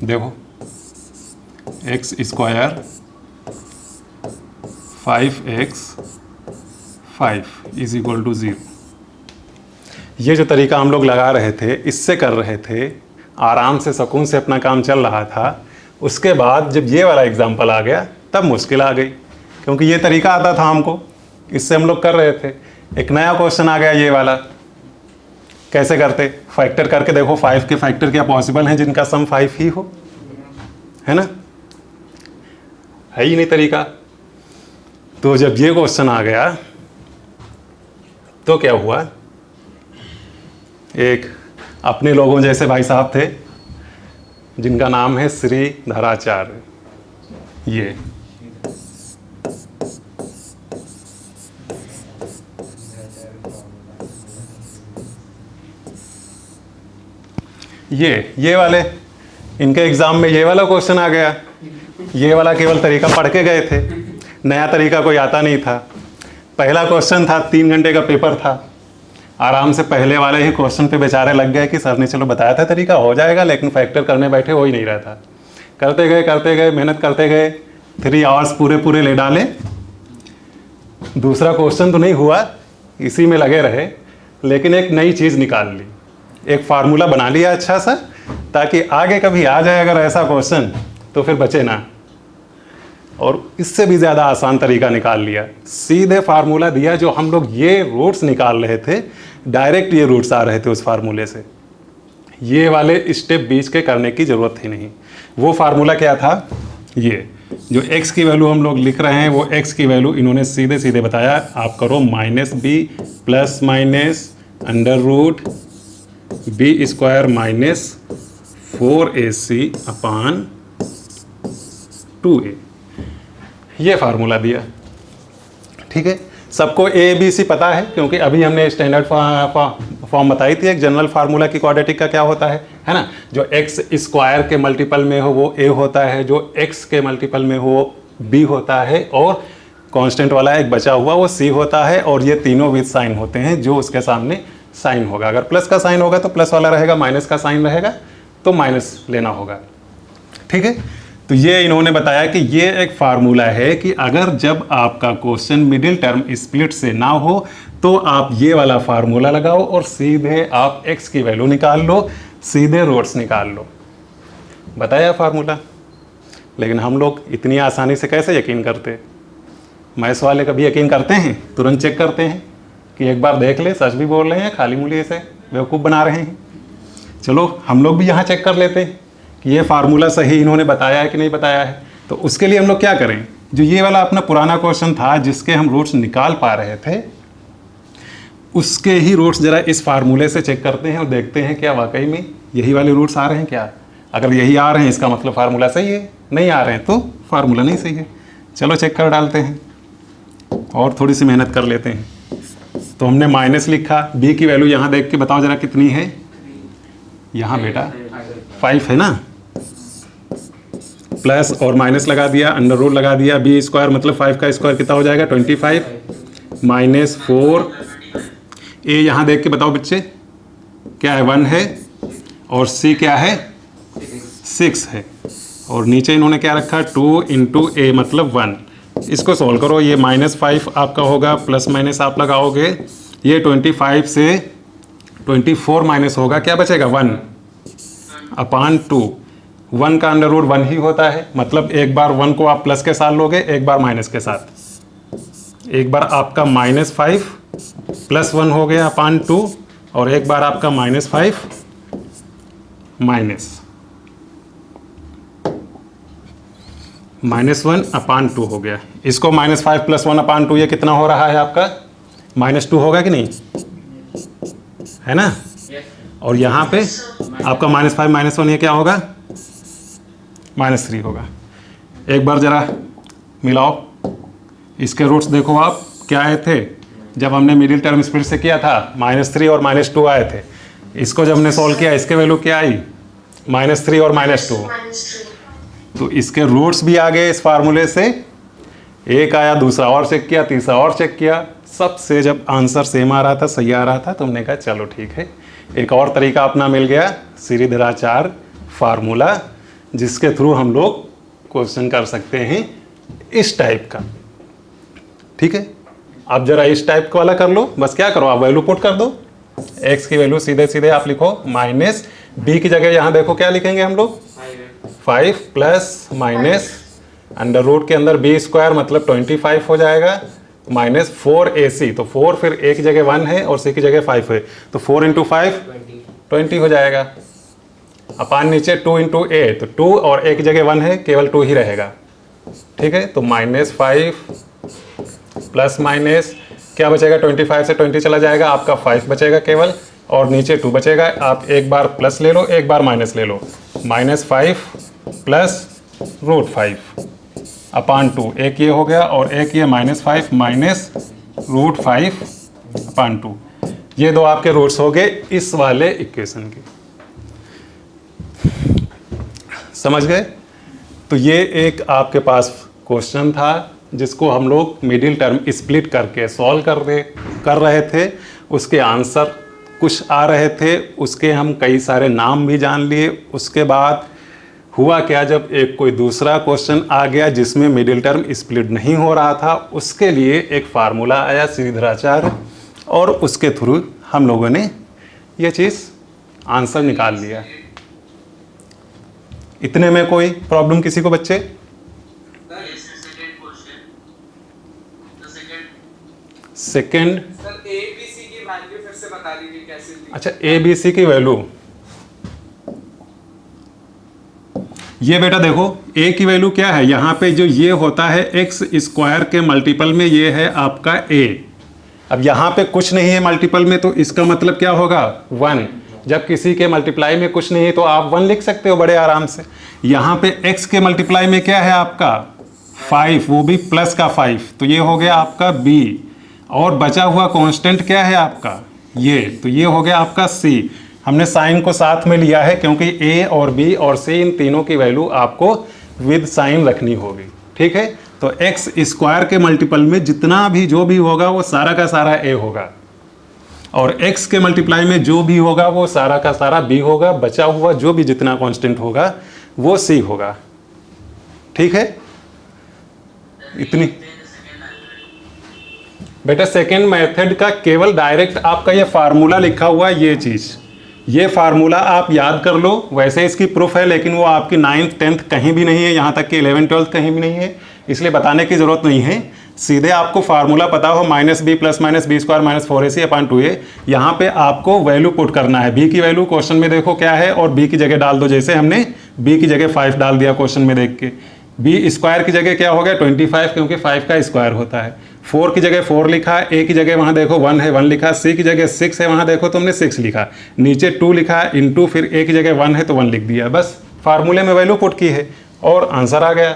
देखो, x² 5x 5 = 0। ये जो तरीका हम लोग लगा रहे थे, इससे कर रहे थे, आराम से सुकून से अपना काम चल रहा था। उसके बाद जब ये वाला एग्जाम्पल आ गया तब मुश्किल आ गई, क्योंकि ये तरीका आता था हमको, इससे हम लोग कर रहे थे। एक नया क्वेश्चन आ गया ये वाला, कैसे करते? फैक्टर करके देखो, 5 के फैक्टर क्या पॉसिबल हैं जिनका सम 5 ही हो, है ना? है ही नहीं तरीका। तो जब ये क्वेश्चन आ गया तो क्या हुआ, एक अपने लोगों जैसे भाई साहब थे जिनका नाम है श्री धराचार्य, ये वाले, इनके एग्जाम में ये वाला क्वेश्चन आ गया। ये वाला केवल तरीका पढ़ के गए थे, नया तरीका कोई आता नहीं था। पहला क्वेश्चन था, 3 घंटे का पेपर था, आराम से पहले वाले ही क्वेश्चन पे बेचारे लग गए कि सर ने चलो बताया था तरीका हो जाएगा, लेकिन फैक्टर करने बैठे हो ही नहीं रहा था। करते गए मेहनत करते गए, 3 आवर्स पूरे ले डाले। दूसरा क्वेश्चन तो नहीं हुआ, इसी में लगे रहे, लेकिन एक नई चीज़ निकाल ली, एक फार्मूला बना लिया अच्छा सा, ताकि आगे कभी आ जाए अगर ऐसा क्वेश्चन तो फिर बचे ना। और इससे भी ज़्यादा आसान तरीका निकाल लिया, सीधे फार्मूला दिया। जो हम लोग ये रूट्स निकाल रहे थे, डायरेक्ट ये रूट्स आ रहे थे उस फार्मूले से, ये वाले स्टेप बीच के करने की ज़रूरत ही नहीं। वो फार्मूला क्या था? ये जो x की वैल्यू हम लोग लिख रहे हैं, वो x की वैल्यू इन्होंने सीधे बताया, आप करो -b ± (b² - 4ac/2a। ये फार्मूला दिया। ठीक है, सबको ए बी सी पता है क्योंकि अभी हमने स्टैंडर्ड फॉर्म बताई थी। एक जनरल फार्मूला की क्वाड्रेटिक का क्या होता है ना, जो एक्स स्क्वायर के मल्टीपल में हो वो ए होता है, जो एक्स के मल्टीपल में हो वो बी होता है, और कांस्टेंट वाला एक बचा हुआ वो सी होता है, और ये तीनों विद साइन होते हैं जो उसके सामने साइन होगा। अगर प्लस का साइन होगा तो प्लस वाला रहेगा, माइनस का साइन रहेगा तो माइनस लेना होगा। ठीक है, तो ये इन्होंने बताया कि ये एक फार्मूला है कि अगर जब आपका क्वेश्चन मिडिल टर्म स्प्लिट से ना हो तो आप ये वाला फार्मूला लगाओ और सीधे आप x की वैल्यू निकाल लो, सीधे रूट्स निकाल लो। बताया फार्मूला। लेकिन हम लोग इतनी आसानी से कैसे यकीन करते? मैथ्स वाले कभी यकीन करते हैं? तुरंत चेक करते हैं कि एक बार देख ले सच भी बोल रहे हैं, खाली मूली से बेवकूफ़ बना रहे हैं। चलो हम लोग भी यहाँ चेक कर लेते हैं कि ये फार्मूला सही इन्होंने बताया है कि नहीं बताया है। तो उसके लिए हम लोग क्या करें, जो ये वाला अपना पुराना क्वेश्चन था जिसके हम रूट्स निकाल पा रहे थे, उसके ही रूट्स जरा इस फार्मूले से चेक करते हैं और देखते हैं क्या वाकई में यही वाले रूट्स आ रहे हैं क्या। अगर यही आ रहे हैं इसका मतलब फार्मूला सही है, नहीं आ रहे हैं तो फार्मूला नहीं सही है। चलो चेक कर डालते हैं और थोड़ी सी मेहनत कर लेते हैं। तो हमने माइनस लिखा, बी की वैल्यू यहाँ देख के बताओ जरा कितनी है। यहाँ बेटा 5 है ना, प्लस और माइनस लगा दिया, अंडर रूट लगा दिया, बी स्क्वायर मतलब 5 का स्क्वायर कितना हो जाएगा 25 माइनस 4। ए यहाँ देख के बताओ बच्चे क्या है, 1 है, और सी क्या है 6 है, और नीचे इन्होंने क्या रखा 2 इंटू ए मतलब 1। इसको सॉल्व करो, ये -5 आपका होगा, प्लस माइनस आप लगाओगे, ये 25 से 24 माइनस होगा, क्या बचेगा 1 अपान 2। 1 का अंडर रूट 1 ही होता है, मतलब एक बार 1 को आप प्लस के साथ लोगे, एक बार माइनस के साथ। एक बार आपका -5 प्लस 1 हो गया अपान 2, और एक बार आपका -5 -1 अपान 2 हो गया। इसको -5 प्लस 1 अपान 2 ये कितना हो रहा है आपका -2 होगा कि नहीं, है ना। और यहाँ पे आपका -5 -1 ये क्या होगा -3 होगा। एक बार जरा मिलाओ, इसके रूट्स देखो आप क्या आए थे जब हमने मिडिल टर्म स्प्लिट से किया था, -3 और -2 आए थे। इसको जब हमने सॉल्व किया इसके वैल्यू क्या आई -3 और -2, तो इसके रूट्स भी आ गए इस फार्मूले से। एक आया, दूसरा और चेक किया, तीसरा और चेक किया, सबसे जब आंसर सेम आ रहा था, सही आ रहा था, तो हमने कहा चलो ठीक है, एक और तरीका अपना मिल गया, श्रीधराचार्य फार्मूला, जिसके थ्रू हम लोग क्वेश्चन कर सकते हैं इस टाइप का। ठीक है, अब जरा इस टाइप का वाला कर लो। बस क्या करो, आप वैल्यू पुट कर दो, x की वैल्यू सीधे सीधे आप लिखो, माइनस b की जगह यहाँ देखो क्या लिखेंगे हम लोग 5 प्लस माइनस अंडर रूट के अंदर b स्क्वायर मतलब 25 हो जाएगा, माइनस 4ac, तो 4 फिर a की जगह 1 है और c की जगह 5 है, तो 4 इंटू 5 20 हो जाएगा, अपान नीचे 2 इंटू ए, तो 2 और a की जगह 1 है, केवल 2 ही रहेगा। ठीक है, तो -5 प्लस माइनस क्या बचेगा, 25 से 20 चला जाएगा, आपका 5 बचेगा केवल, और नीचे 2 बचेगा। आप एक बार प्लस ले लो, एक बार माइनस ले लो, -5 प्लस √5 अपान 2, एक ये हो गया और एक ये -5 माइनस √5 अपान 2। ये दो आपके रूट्स हो गए इस वाले इक्वेशन के। समझ गए। तो ये एक आपके पास क्वेश्चन था जिसको हम लोग मिडिल टर्म स्प्लिट करके सॉल्व कर रहे थे। उसके आंसर कुछ आ रहे थे, उसके हम कई सारे नाम भी जान लिए। उसके बाद हुआ क्या, जब एक कोई दूसरा क्वेश्चन आ गया जिसमें मिडिल टर्म स्प्लिट नहीं हो रहा था, उसके लिए एक फार्मूला आया श्रीधराचार्य, और उसके थ्रू हम लोगों ने ये चीज़ आंसर निकाल लिया। इतने में कोई प्रॉब्लम किसी को बच्चे? सेकेंड सर ABC की वैल्यू फिर से बता दीजिए कैसे ली? अच्छा, ABC की वैल्यू ये बेटा देखो, A की वैल्यू क्या है, यहाँ पे जो ये होता है x स्क्वायर के मल्टीपल में ये है आपका A। अब यहाँ पे कुछ नहीं है मल्टीपल में, तो इसका मतलब क्या होगा 1। जब किसी के मल्टीप्लाई में कुछ नहीं है तो आप 1 लिख सकते हो बड़े आराम से। यहाँ पे x के मल्टीप्लाई में क्या है आपका 5, वो भी प्लस का 5, तो ये हो गया आपका B। और बचा हुआ कांस्टेंट क्या है आपका ये, तो ये हो गया आपका C। हमने साइन को साथ में लिया है क्योंकि A और B और C इन तीनों की वैल्यू आपको विद साइन रखनी होगी, ठीक है। तो एक्स स्क्वायर के मल्टीपल में जितना भी जो भी होगा वो सारा का सारा A होगा, और x के मल्टीप्लाई में जो भी होगा वो सारा का सारा B होगा, बचा हुआ जो भी जितना कांस्टेंट होगा वो C होगा, ठीक है। इतनी बेटा सेकेंड मेथड का केवल डायरेक्ट आपका ये फार्मूला लिखा हुआ है, ये चीज़, ये फार्मूला आप याद कर लो। वैसे इसकी प्रूफ है लेकिन वो आपकी 9th 10th कहीं भी नहीं है, यहाँ तक कि 11th 12th कहीं भी नहीं है, इसलिए बताने की ज़रूरत नहीं है। सीधे आपको फार्मूला पता हो -b + -b² - 4ac/2a, यहाँ पे आपको वैल्यू पुट करना है। b की वैल्यू क्वेश्चन में देखो क्या है और b की जगह डाल दो, जैसे हमने b की जगह 5 डाल दिया क्वेश्चन में देख के। b स्क्वायर की जगह क्या हो गया 25, क्योंकि 5 का स्क्वायर होता है। 4 की जगह 4 लिखा, a की जगह वहाँ देखो 1 है 1 लिखा, c की जगह 6 है वहाँ देखो तुमने 6 लिखा, नीचे 2 लिखा इंटू फिर a की जगह 1 है तो 1 लिख दिया, बस फार्मूले में वैल्यू पुट की है और आंसर आ गया।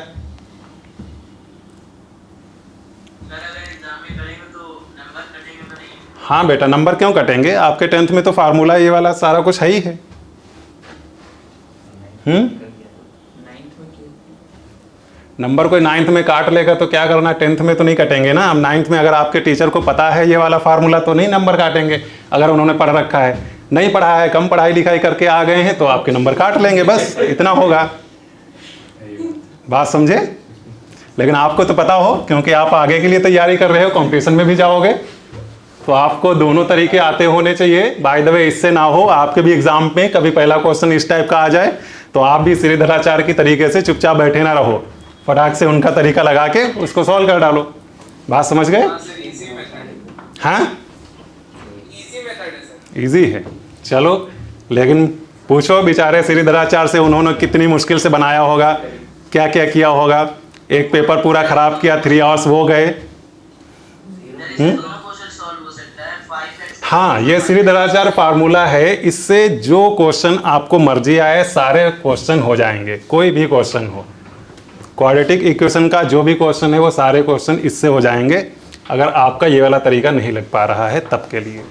हाँ बेटा नंबर क्यों कटेंगे, आपके 10th में तो फार्मूला ये वाला सारा कुछ है ही है। नंबर कोई 9th में काट लेगा तो क्या करना, 10th में तो नहीं कटेंगे ना। अब 9th में अगर आपके टीचर को पता है ये वाला फार्मूला तो नहीं नंबर काटेंगे, अगर उन्होंने पढ़ रखा है। नहीं पढ़ा है, कम पढ़ाई लिखाई करके आ गए हैं तो आपके नंबर काट लेंगे, बस इतना होगा। बात समझे। लेकिन आपको तो पता हो क्योंकि आप आगे के लिए तैयारी कर रहे हो, कंपटीशन में भी जाओगे, तो आपको दोनों तरीके आते होने चाहिए। बाय द वे इससे ना हो आपके भी एग्जाम में कभी पहला क्वेश्चन इस टाइप का आ जाए तो आप भी श्रीधराचार्य की तरीके से चुपचाप बैठे ना रहो, फटाक से उनका तरीका लगा के उसको सॉल्व कर डालो। बात समझ गए। हाँ इजी है, चलो। लेकिन पूछो बेचारे श्रीधराचार्य से, उन्होंने कितनी मुश्किल से बनाया होगा, क्या क्या किया होगा। एक पेपर पूरा खराब किया, 3 आवर्स वो गए। हाँ ये श्रीधराचार्य फार्मूला है, इससे जो क्वेश्चन आपको मर्जी आए सारे क्वेश्चन हो जाएंगे, कोई भी क्वेश्चन हो। क्वाड्रेटिक इक्वेशन का जो भी क्वेश्चन है वो सारे क्वेश्चन इससे हो जाएंगे, अगर आपका ये वाला तरीका नहीं लग पा रहा है तब के लिए,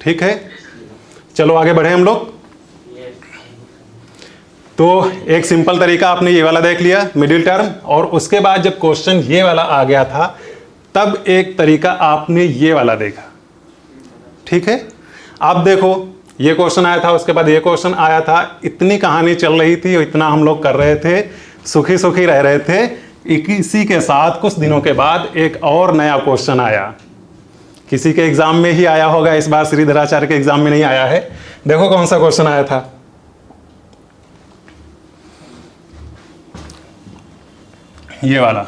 ठीक है। चलो आगे बढ़े हम लोग। तो एक सिंपल तरीका आपने ये वाला देख लिया मिडिल टर्म, और उसके बाद जब क्वेश्चन ये वाला आ गया था तब एक तरीका आपने ये वाला देखा, ठीक है। अब देखो ये क्वेश्चन आया था, उसके बाद ये क्वेश्चन आया था, इतनी कहानी चल रही थी, इतना हम लोग कर रहे थे, सुखी सुखी रह रहे थे। इसी के साथ कुछ दिनों के बाद एक और नया क्वेश्चन आया, किसी के एग्जाम में ही आया होगा, इस बार श्रीधराचार्य के एग्जाम में नहीं आया है। देखो कौन सा क्वेश्चन आया था, ये वाला।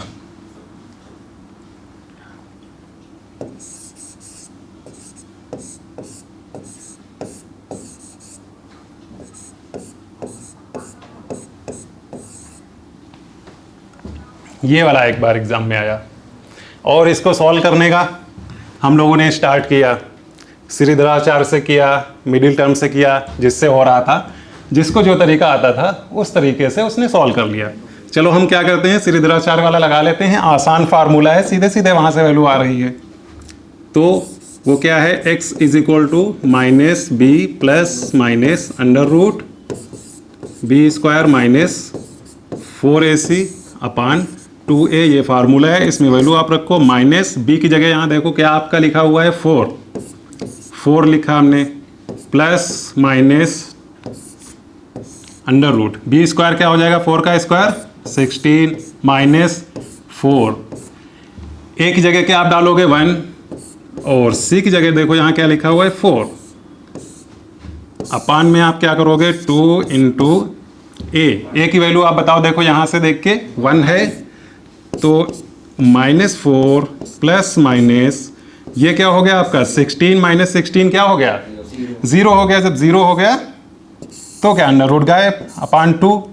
ये वाला एक बार एग्जाम में आया और इसको सॉल्व करने का हम लोगों ने स्टार्ट किया, श्रीधराचार्य से किया, मिडिल टर्म से किया, जिससे हो रहा था, जिसको जो तरीका आता था उस तरीके से उसने सॉल्व कर लिया। चलो हम क्या करते हैं, श्रीधराचार्य वाला लगा लेते हैं, आसान फार्मूला है, सीधे सीधे वहाँ से वैल्यू आ रही है। तो वो क्या है, x = -b ± (-4ac/2a) ये फार्मूला है। इसमें वैल्यू आप रखो, -b की जगह यहाँ देखो क्या आपका लिखा हुआ है 4 लिखा हमने, प्लस माइनस √ b² क्या हो जाएगा, 4 का स्क्वायर 16 -4। a की जगह क्या आप डालोगे 1 और c की जगह देखो यहाँ क्या लिखा हुआ है 4, अपान में आप क्या करोगे 2 × a की वैल्यू आप बताओ, देखो यहाँ से देख के 1 है तो -4 प्लस माइनस ये क्या हो गया आपका 16 - 16 क्या हो गया 0 हो गया। जब 0 हो गया तो क्या √ गायब, अपान 2।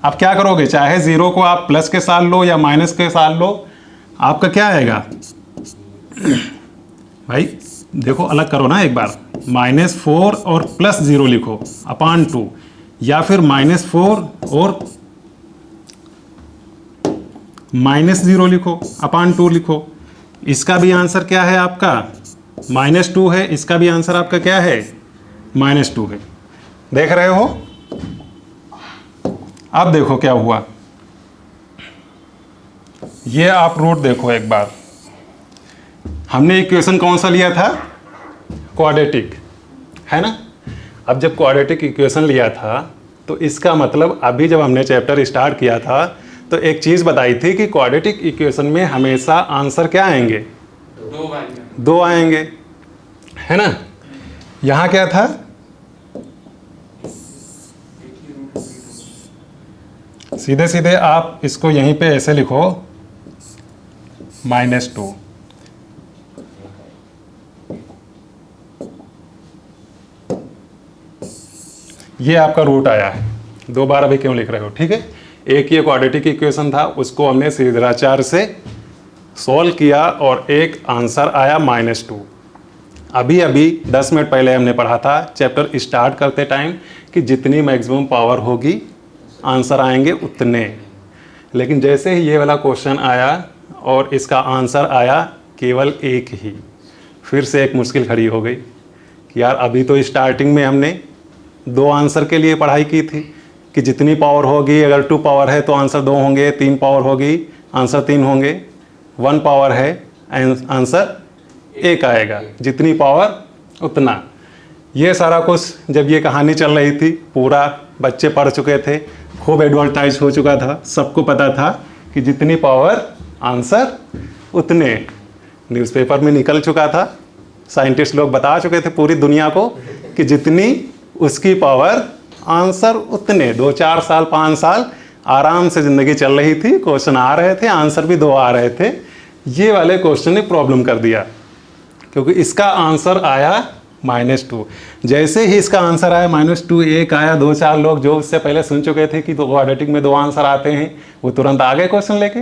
अब क्या करोगे, चाहे 0 को आप प्लस के साथ लो या माइनस के साथ लो, आपका क्या आएगा भाई देखो अलग करो ना एक बार, -4 और +0 लिखो अपान 2, या फिर -4 और -0 लिखो, अपान 2 लिखो। इसका भी आंसर क्या है आपका -2 है, इसका भी आंसर आपका क्या है -2 है। देख रहे हो? अब देखो क्या हुआ, ये आप रूट देखो एक बार। हमने इक्वेशन कौन सा लिया था? क्वाड्रेटिक, है ना। अब जब क्वाड्रेटिक इक्वेशन लिया था तो इसका मतलब अभी जब हमने चैप्टर स्टार्ट किया था तो एक चीज़ बताई थी कि क्वाड्रेटिक इक्वेशन में हमेशा आंसर क्या आएंगे? 2 आएंगे, है ना। यहाँ क्या था? सीधे सीधे आप इसको यहीं पे ऐसे लिखो -2। ये आपका रूट आया है। 2 बार अभी क्यों लिख रहे हो? ठीक है, एक ये क्वाड्रेटिक इक्वेशन था, उसको हमने श्रीधराचार्य से सॉल्व किया और एक आंसर आया -2। अभी 10 मिनट पहले हमने पढ़ा था चैप्टर स्टार्ट करते टाइम कि जितनी मैक्सिमम पावर होगी आंसर आएंगे उतने। लेकिन जैसे ही ये वाला क्वेश्चन आया और इसका आंसर आया केवल एक ही, फिर से एक मुश्किल खड़ी हो गई कि यार अभी तो स्टार्टिंग में हमने 2 आंसर के लिए पढ़ाई की थी कि जितनी पावर होगी, अगर 2 पावर है तो आंसर 2 होंगे, 3 पावर होगी आंसर 3 होंगे, 1 पावर है आंसर 1 आएगा, जितनी पावर उतना। ये सारा कुछ जब ये कहानी चल रही थी पूरा बच्चे पढ़ चुके थे, खूब एडवर्टाइज हो चुका था, सबको पता था कि जितनी पावर आंसर उतने, न्यूज़पेपर में निकल चुका था, साइंटिस्ट लोग बता चुके थे पूरी दुनिया को कि जितनी उसकी पावर आंसर उतने। 2-4 साल 5 साल आराम से ज़िंदगी चल रही थी, क्वेश्चन आ रहे थे, आंसर भी 2 आ रहे थे। ये वाले क्वेश्चन ने प्रॉब्लम कर दिया क्योंकि इसका आंसर आया -2। जैसे ही इसका आंसर आया -2, एक आया, 2-4 लोग जो उससे पहले सुन चुके थे कि तो क्वाड्रेटिक में 2 आंसर आते हैं, वो तुरंत आ गए क्वेश्चन लेके,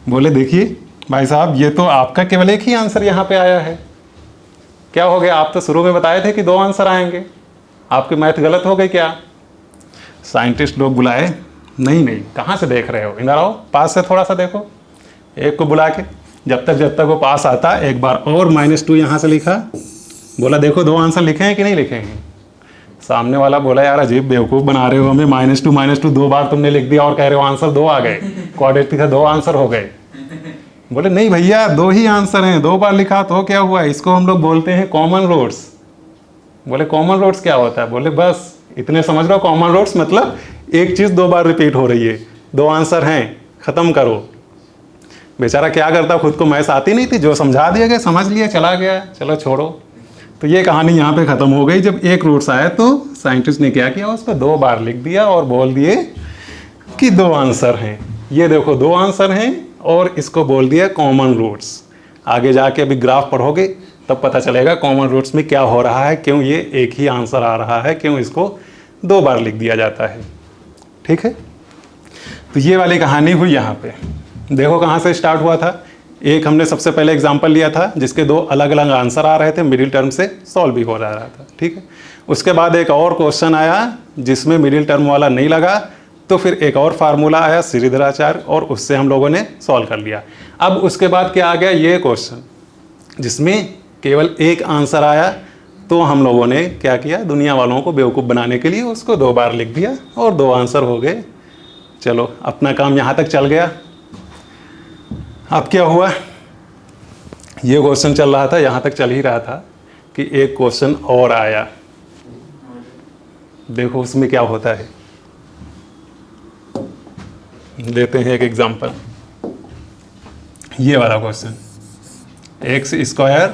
बोले देखिए भाई साहब ये तो आपका केवल एक ही आंसर यहाँ पे आया है, क्या हो गया? आप तो शुरू में बताए थे कि 2 आंसर आएंगे, आपकी मैथ गलत हो गई क्या? साइंटिस्ट लोग बुलाए, नहीं कहाँ से देख रहे हो, इधर आओ, पास से थोड़ा सा देखो। एक को बुला के जब तक वो पास आता एक बार और -2 यहाँ से लिखा, बोला देखो 2 आंसर लिखे हैं कि नहीं लिखे हैं। सामने वाला बोला यार अजीब बेवकूफ़ बना रहे हो हमें, -2 2 बार तुमने लिख दिया और कह रहे हो आंसर 2 आ गए, क्वाड्रेटिक का 2 आंसर हो गए। बोले नहीं भैया 2 ही आंसर हैं, 2 बार लिखा तो क्या हुआ, इसको हम लोग बोलते हैं कॉमन रूट्स। बोले कॉमन रूट्स क्या होता है? बोले बस इतने समझ लो, कॉमन रूट्स मतलब एक चीज़ 2 बार रिपीट हो रही है, 2 आंसर हैं, ख़त्म करो। बेचारा क्या करता, खुद को मैथ्स आती नहीं थी, जो समझा दिया गया समझ लिया, चला गया, चलो छोड़ो। तो ये कहानी यहाँ पे ख़त्म हो गई। जब एक रूट्स आया तो साइंटिस्ट ने क्या किया, उस पर 2 बार लिख दिया और बोल दिए कि 2 आंसर हैं। ये देखो 2 आंसर हैं और इसको बोल दिया कॉमन रूट्स। आगे जाके अभी ग्राफ पढ़ोगे तब पता चलेगा कॉमन रूट्स में क्या हो रहा है, क्यों ये एक ही आंसर आ रहा है, क्यों इसको 2 बार लिख दिया जाता है। ठीक है, तो ये वाली कहानी हुई। यहाँ पे देखो कहाँ से स्टार्ट हुआ था। एक हमने सबसे पहले एग्जाम्पल लिया था जिसके 2 अलग अलग आंसर आ रहे थे, मिडिल टर्म से सॉल्व भी हो रहा था। ठीक है, उसके बाद एक और क्वेश्चन आया जिसमें मिडिल टर्म वाला नहीं लगा, तो फिर एक और फार्मूला आया श्रीधराचार्य और उससे हम लोगों ने सॉल्व कर लिया। अब उसके बाद क्या आ गया, ये क्वेश्चन जिसमें केवल एक आंसर आया, तो हम लोगों ने क्या किया, दुनिया वालों को बेवकूफ़ बनाने के लिए उसको 2 बार लिख दिया और 2 आंसर हो गए। चलो अपना काम यहाँ तक चल गया। अब क्या हुआ, ये क्वेश्चन चल रहा था, यहाँ तक चल ही रहा था कि एक क्वेश्चन और आया। देखो उसमें क्या होता है, लेते हैं एक एग्जांपल। ये वाला क्वेश्चन, x²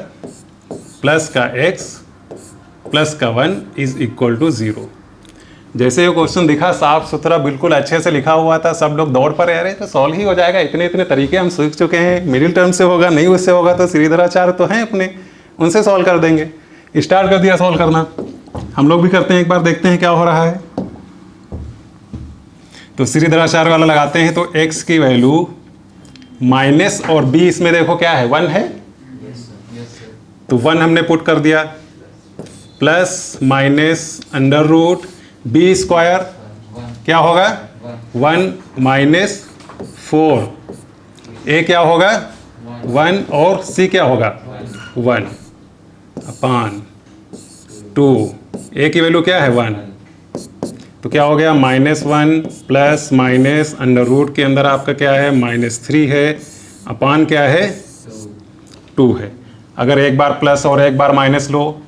प्लस का x प्लस का 1 इज इक्वल टू 0। जैसे ये क्वेश्चन दिखा साफ सुथरा बिल्कुल अच्छे से लिखा हुआ था, सब लोग दौड़ पर आ रहे थे, सॉल्व ही हो जाएगा, इतने इतने तरीके हम सीख चुके हैं, मिडिल टर्म से होगा, नहीं उससे होगा तो श्रीधराचार्य तो हैं अपने, उनसे सॉल्व कर देंगे। स्टार्ट कर दिया सॉल्व करना, हम लोग भी करते हैं, एक बार देखते हैं क्या हो रहा है। तो श्रीधराचार्य वाला लगाते हैं, तो x की वैल्यू माइनस और b इसमें देखो क्या है, 1 है, तो 1 हमने पुट कर दिया, plus minus under root b² क्या होगा, 1 माइनस 4, ए क्या होगा 1 और सी क्या होगा 1 अपान 2, ए की वैल्यू क्या है 1, तो क्या हो गया -1 प्लस माइनस अंडर रूट के अंदर आपका क्या है -3 है अपान क्या है 2 है। अगर एक बार प्लस और एक बार माइनस लो,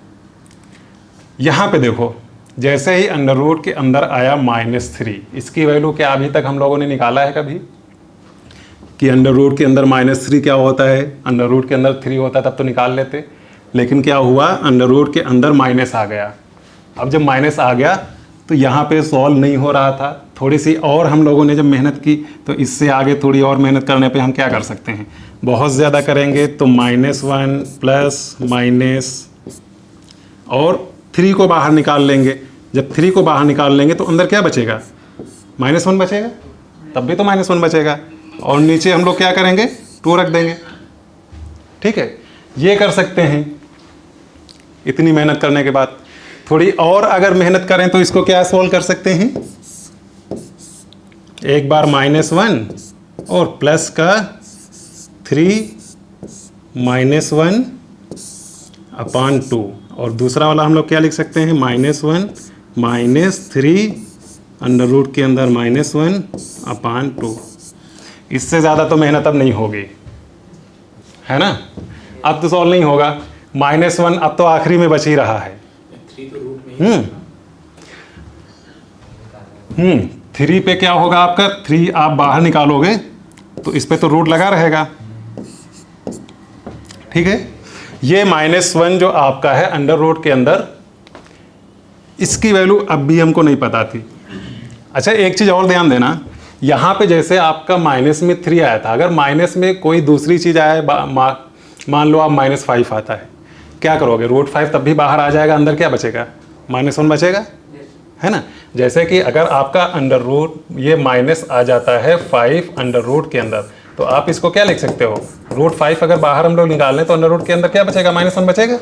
यहाँ पे देखो जैसे ही अंडर रूट के अंदर आया -3, इसकी वैल्यू क्या अभी तक हम लोगों ने निकाला है कभी कि अंडर रूट के अंदर -3 क्या होता है, अंडर रूट के अंदर 3 होता तब तो निकाल लेते, लेकिन क्या हुआ अंडर रूट के अंदर माइनस आ गया। अब जब माइनस आ गया तो यहाँ पे सॉल्व नहीं हो रहा था, थोड़ी सी और हम लोगों ने जब मेहनत की तो इससे आगे थोड़ी और मेहनत करने पे हम क्या कर सकते हैं, बहुत ज़्यादा करेंगे तो -1 प्लस माइनस और 3 को बाहर निकाल लेंगे। जब 3 को बाहर निकाल लेंगे तो अंदर क्या बचेगा -1 बचेगा, तब भी तो -1 बचेगा, और नीचे हम लोग क्या करेंगे 2 रख देंगे। ठीक है, ये कर सकते हैं। इतनी मेहनत करने के बाद थोड़ी और अगर मेहनत करें तो इसको क्या सॉल्व कर सकते हैं, एक बार -1 और प्लस का 3 -1 अपान 2, और दूसरा वाला हम लोग क्या लिख सकते हैं -1 -3 अंडर रूट के अंदर -1 अपान 2। इससे ज़्यादा तो मेहनत अब नहीं होगी, है ना। अब तो सॉल्व नहीं होगा, -1 अब तो आखिरी में बच ही रहा है। 3 पे क्या होगा आपका, 3 आप बाहर निकालोगे तो इस पे तो रूट लगा रहेगा। ठीक है, ये -1 जो आपका है अंडर रूट के अंदर, इसकी वैल्यू अब भी हमको नहीं पता थी। अच्छा एक चीज़ और ध्यान देना, यहाँ पे जैसे आपका माइनस में 3 आया था, अगर माइनस में कोई दूसरी चीज़ आए, मान लो आप -5 आता है, क्या करोगे, √5 तब भी बाहर आ जाएगा, अंदर क्या बचेगा -1 बचेगा, है ना। जैसे कि अगर आपका अंडर रूट ये माइनस आ जाता है 5 अंडर रूट के अंदर, तो आप इसको क्या लिख सकते हो, √5 अगर बाहर हम लोग निकाल लें तो अंडर रूट के अंदर क्या बचेगा -1 बचेगा,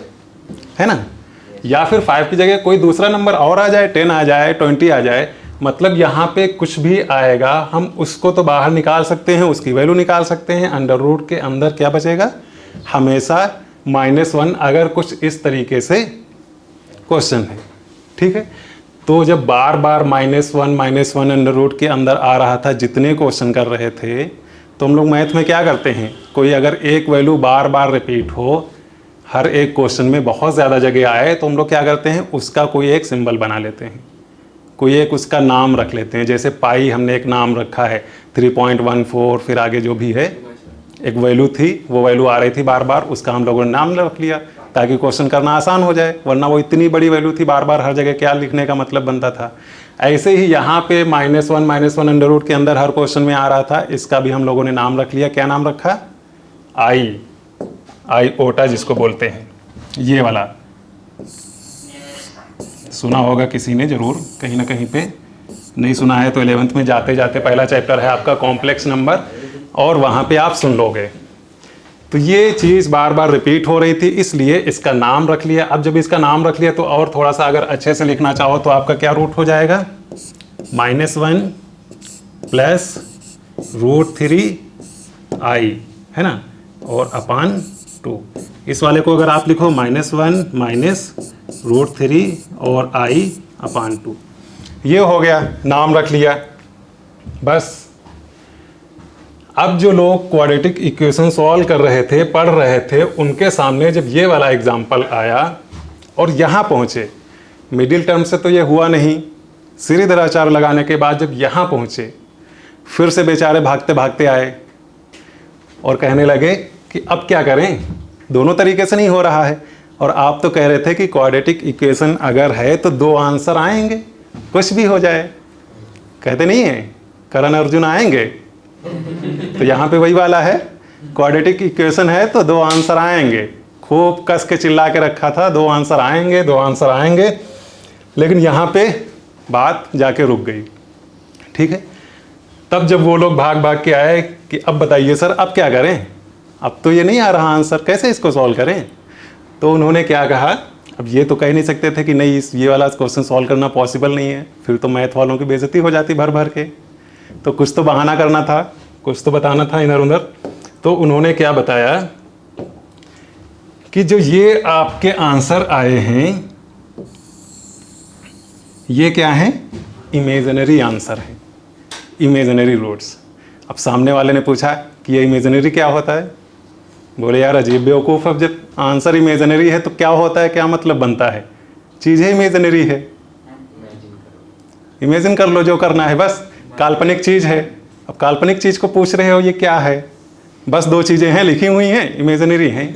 है ना। या फिर 5 की जगह कोई दूसरा नंबर और आ जाए, 10 आ जाए, 20 आ जाए, मतलब यहाँ पे कुछ भी आएगा हम उसको तो बाहर निकाल सकते हैं, उसकी वैल्यू निकाल सकते हैं। अंडर रूट के अंदर क्या बचेगा हमेशा -1, अगर कुछ इस तरीके से क्वेश्चन है। ठीक है, तो जब बार बार -1 अंडर रूट के अंदर आ रहा था, जितने क्वेश्चन कर रहे थे, तो हम लोग मैथ में क्या करते हैं, कोई अगर एक वैल्यू बार बार रिपीट हो, हर एक क्वेश्चन में बहुत ज़्यादा जगह आए, तो हम लोग क्या करते हैं उसका कोई एक सिंबल बना लेते हैं, कोई एक उसका नाम रख लेते हैं। जैसे पाई हमने एक नाम रखा है 3.14, फिर आगे जो भी है एक वैल्यू थी, वो वैल्यू आ रही थी बार बार, उसका हम लोगों ने नाम रख लिया ताकि क्वेश्चन करना आसान हो जाए, वरना वो इतनी बड़ी वैल्यू थी, बार बार हर जगह क्या लिखने का मतलब बनता था। ऐसे ही यहाँ पे -1 अंडर रूट के अंदर हर क्वेश्चन में आ रहा था, इसका भी हम लोगों ने नाम रख लिया। क्या नाम रखा, आई ओटा जिसको बोलते हैं, ये वाला सुना होगा किसी ने ज़रूर कहीं ना कहीं पे, नहीं सुना है तो 11th में जाते जाते पहला चैप्टर है आपका कॉम्प्लेक्स नंबर, और वहाँ पे आप सुन लोगे। तो ये चीज़ बार बार रिपीट हो रही थी, इसलिए इसका नाम रख लिया। अब जब इसका नाम रख लिया तो और थोड़ा सा अगर अच्छे से लिखना चाहो तो आपका क्या रूट हो जाएगा, -1 प्लस √3i, है ना, और अपान 2। इस वाले को अगर आप लिखो -1 माइनस √3 और i अपान 2, ये हो गया, नाम रख लिया बस। अब जो लोग क्वाड्रेटिक इक्वेशन सॉल्व कर रहे थे, पढ़ रहे थे, उनके सामने जब ये वाला एग्जाम्पल आया और यहाँ पहुँचे, मिडिल टर्म से तो ये हुआ नहीं, श्रीधराचार्य लगाने के बाद जब यहाँ पहुँचे, फिर से बेचारे भागते भागते आए और कहने लगे कि अब क्या करें, दोनों तरीके से नहीं हो रहा है, और आप तो कह रहे थे कि क्वाड्रेटिक इक्वेशन अगर है तो 2 आंसर आएंगे, कुछ भी हो जाए, कहते नहीं है करण अर्जुन आएंगे, तो यहाँ पे वही वाला है, क्वाड्रेटिक इक्वेशन है तो 2 आंसर आएंगे, खूब कस के चिल्ला के रखा था 2 आंसर आएंगे, 2 आंसर आएंगे, लेकिन यहाँ पे बात जाके रुक गई। ठीक है, तब जब वो लोग भाग भाग के आए कि अब बताइए सर अब क्या करें, अब तो ये नहीं आ रहा आंसर, कैसे इसको सॉल्व करें, तो उन्होंने क्या कहा, अब ये तो कह नहीं सकते थे कि नहीं ये वाला क्वेश्चन सॉल्व करना पॉसिबल नहीं है, फिर तो मैथ वालों की बेइज्जती हो जाती भर भर के, तो कुछ तो बहाना करना था, कुछ तो बताना था इधर उधर। तो उन्होंने क्या बताया कि जो ये आपके आंसर आए हैं ये क्या है, इमेजिनरी आंसर है, इमेजिनरी रूट्स। अब सामने वाले ने पूछा कि ये इमेजिनरी क्या होता है, बोले यार अजीब बेवकूफ़, अब जब आंसर इमेजिनरी है तो क्या होता है, क्या मतलब बनता है, चीज़ है इमेजिनरी है, इमेजिन कर लो जो करना है, बस काल्पनिक चीज़ है। अब काल्पनिक चीज़ को पूछ रहे हो ये क्या है, बस दो चीज़ें हैं लिखी हुई हैं, इमेजिनरी हैं।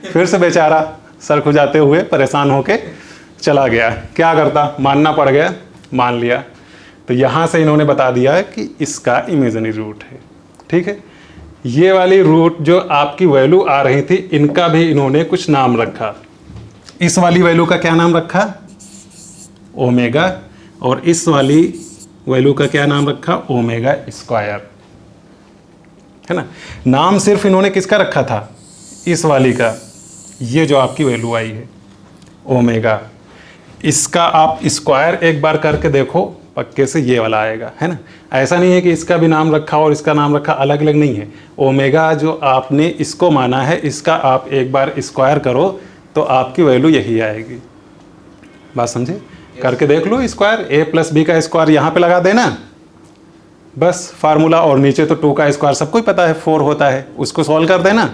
फिर से बेचारा सर खुजाते हुए परेशान होके चला गया, क्या करता, मानना पड़ गया, मान लिया। तो यहाँ से इन्होंने बता दिया है कि इसका इमेजिनरी रूट है। ठीक है, ये वाली रूट जो आपकी वैल्यू आ रही थी इनका भी इन्होंने कुछ नाम रखा। इस वाली वैल्यू का क्या नाम रखा, ओमेगा, और इस वाली वैल्यू का क्या नाम रखा, ओमेगा स्क्वायर, है ना। नाम सिर्फ इन्होंने किसका रखा था, इस वाली का, ये जो आपकी वैल्यू आई है ओमेगा, इसका आप स्क्वायर एक बार करके देखो, पक्के से ये वाला आएगा, है ना। ऐसा नहीं है कि इसका भी नाम रखा और इसका नाम रखा, अलग अलग नहीं है। ओमेगा जो आपने इसको माना है, इसका आप एक बार स्क्वायर करो तो आपकी वैल्यू यही आएगी। बात समझे, करके देख लो स्क्वायर, a प्लस बी का स्क्वायर यहाँ पे लगा देना, बस फार्मूला, और नीचे तो 2 का स्क्वायर सबको ही पता है 4 होता है, उसको सॉल्व कर देना,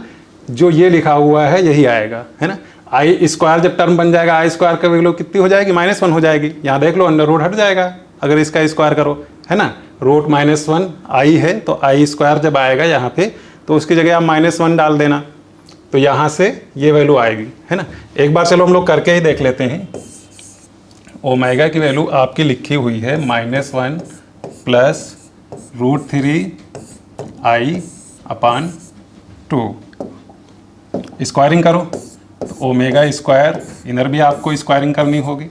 जो ये लिखा हुआ है यही आएगा, है ना। आई स्क्वायर जब टर्म बन जाएगा, आई स्क्वायर का वैल्यू कितनी हो जाएगी, -1 हो जाएगी। यहाँ देख लो अंडर रूट हट जाएगा अगर इसका स्क्वायर करो, है ना। रूट -1 आई है तो आई स्क्वायर जब आएगा यहाँ पे तो उसकी जगह आप -1 डाल देना, तो यहाँ से ये वैल्यू आएगी, है ना। एक बार चलो हम लोग करके ही देख लेते हैं। ओमेगा की वैल्यू आपकी लिखी हुई है -1 प्लस √3 आई अपान 2। स्क्वायरिंग करो तो ओमेगा स्क्वायर, इधर भी आपको स्क्वायरिंग करनी होगी,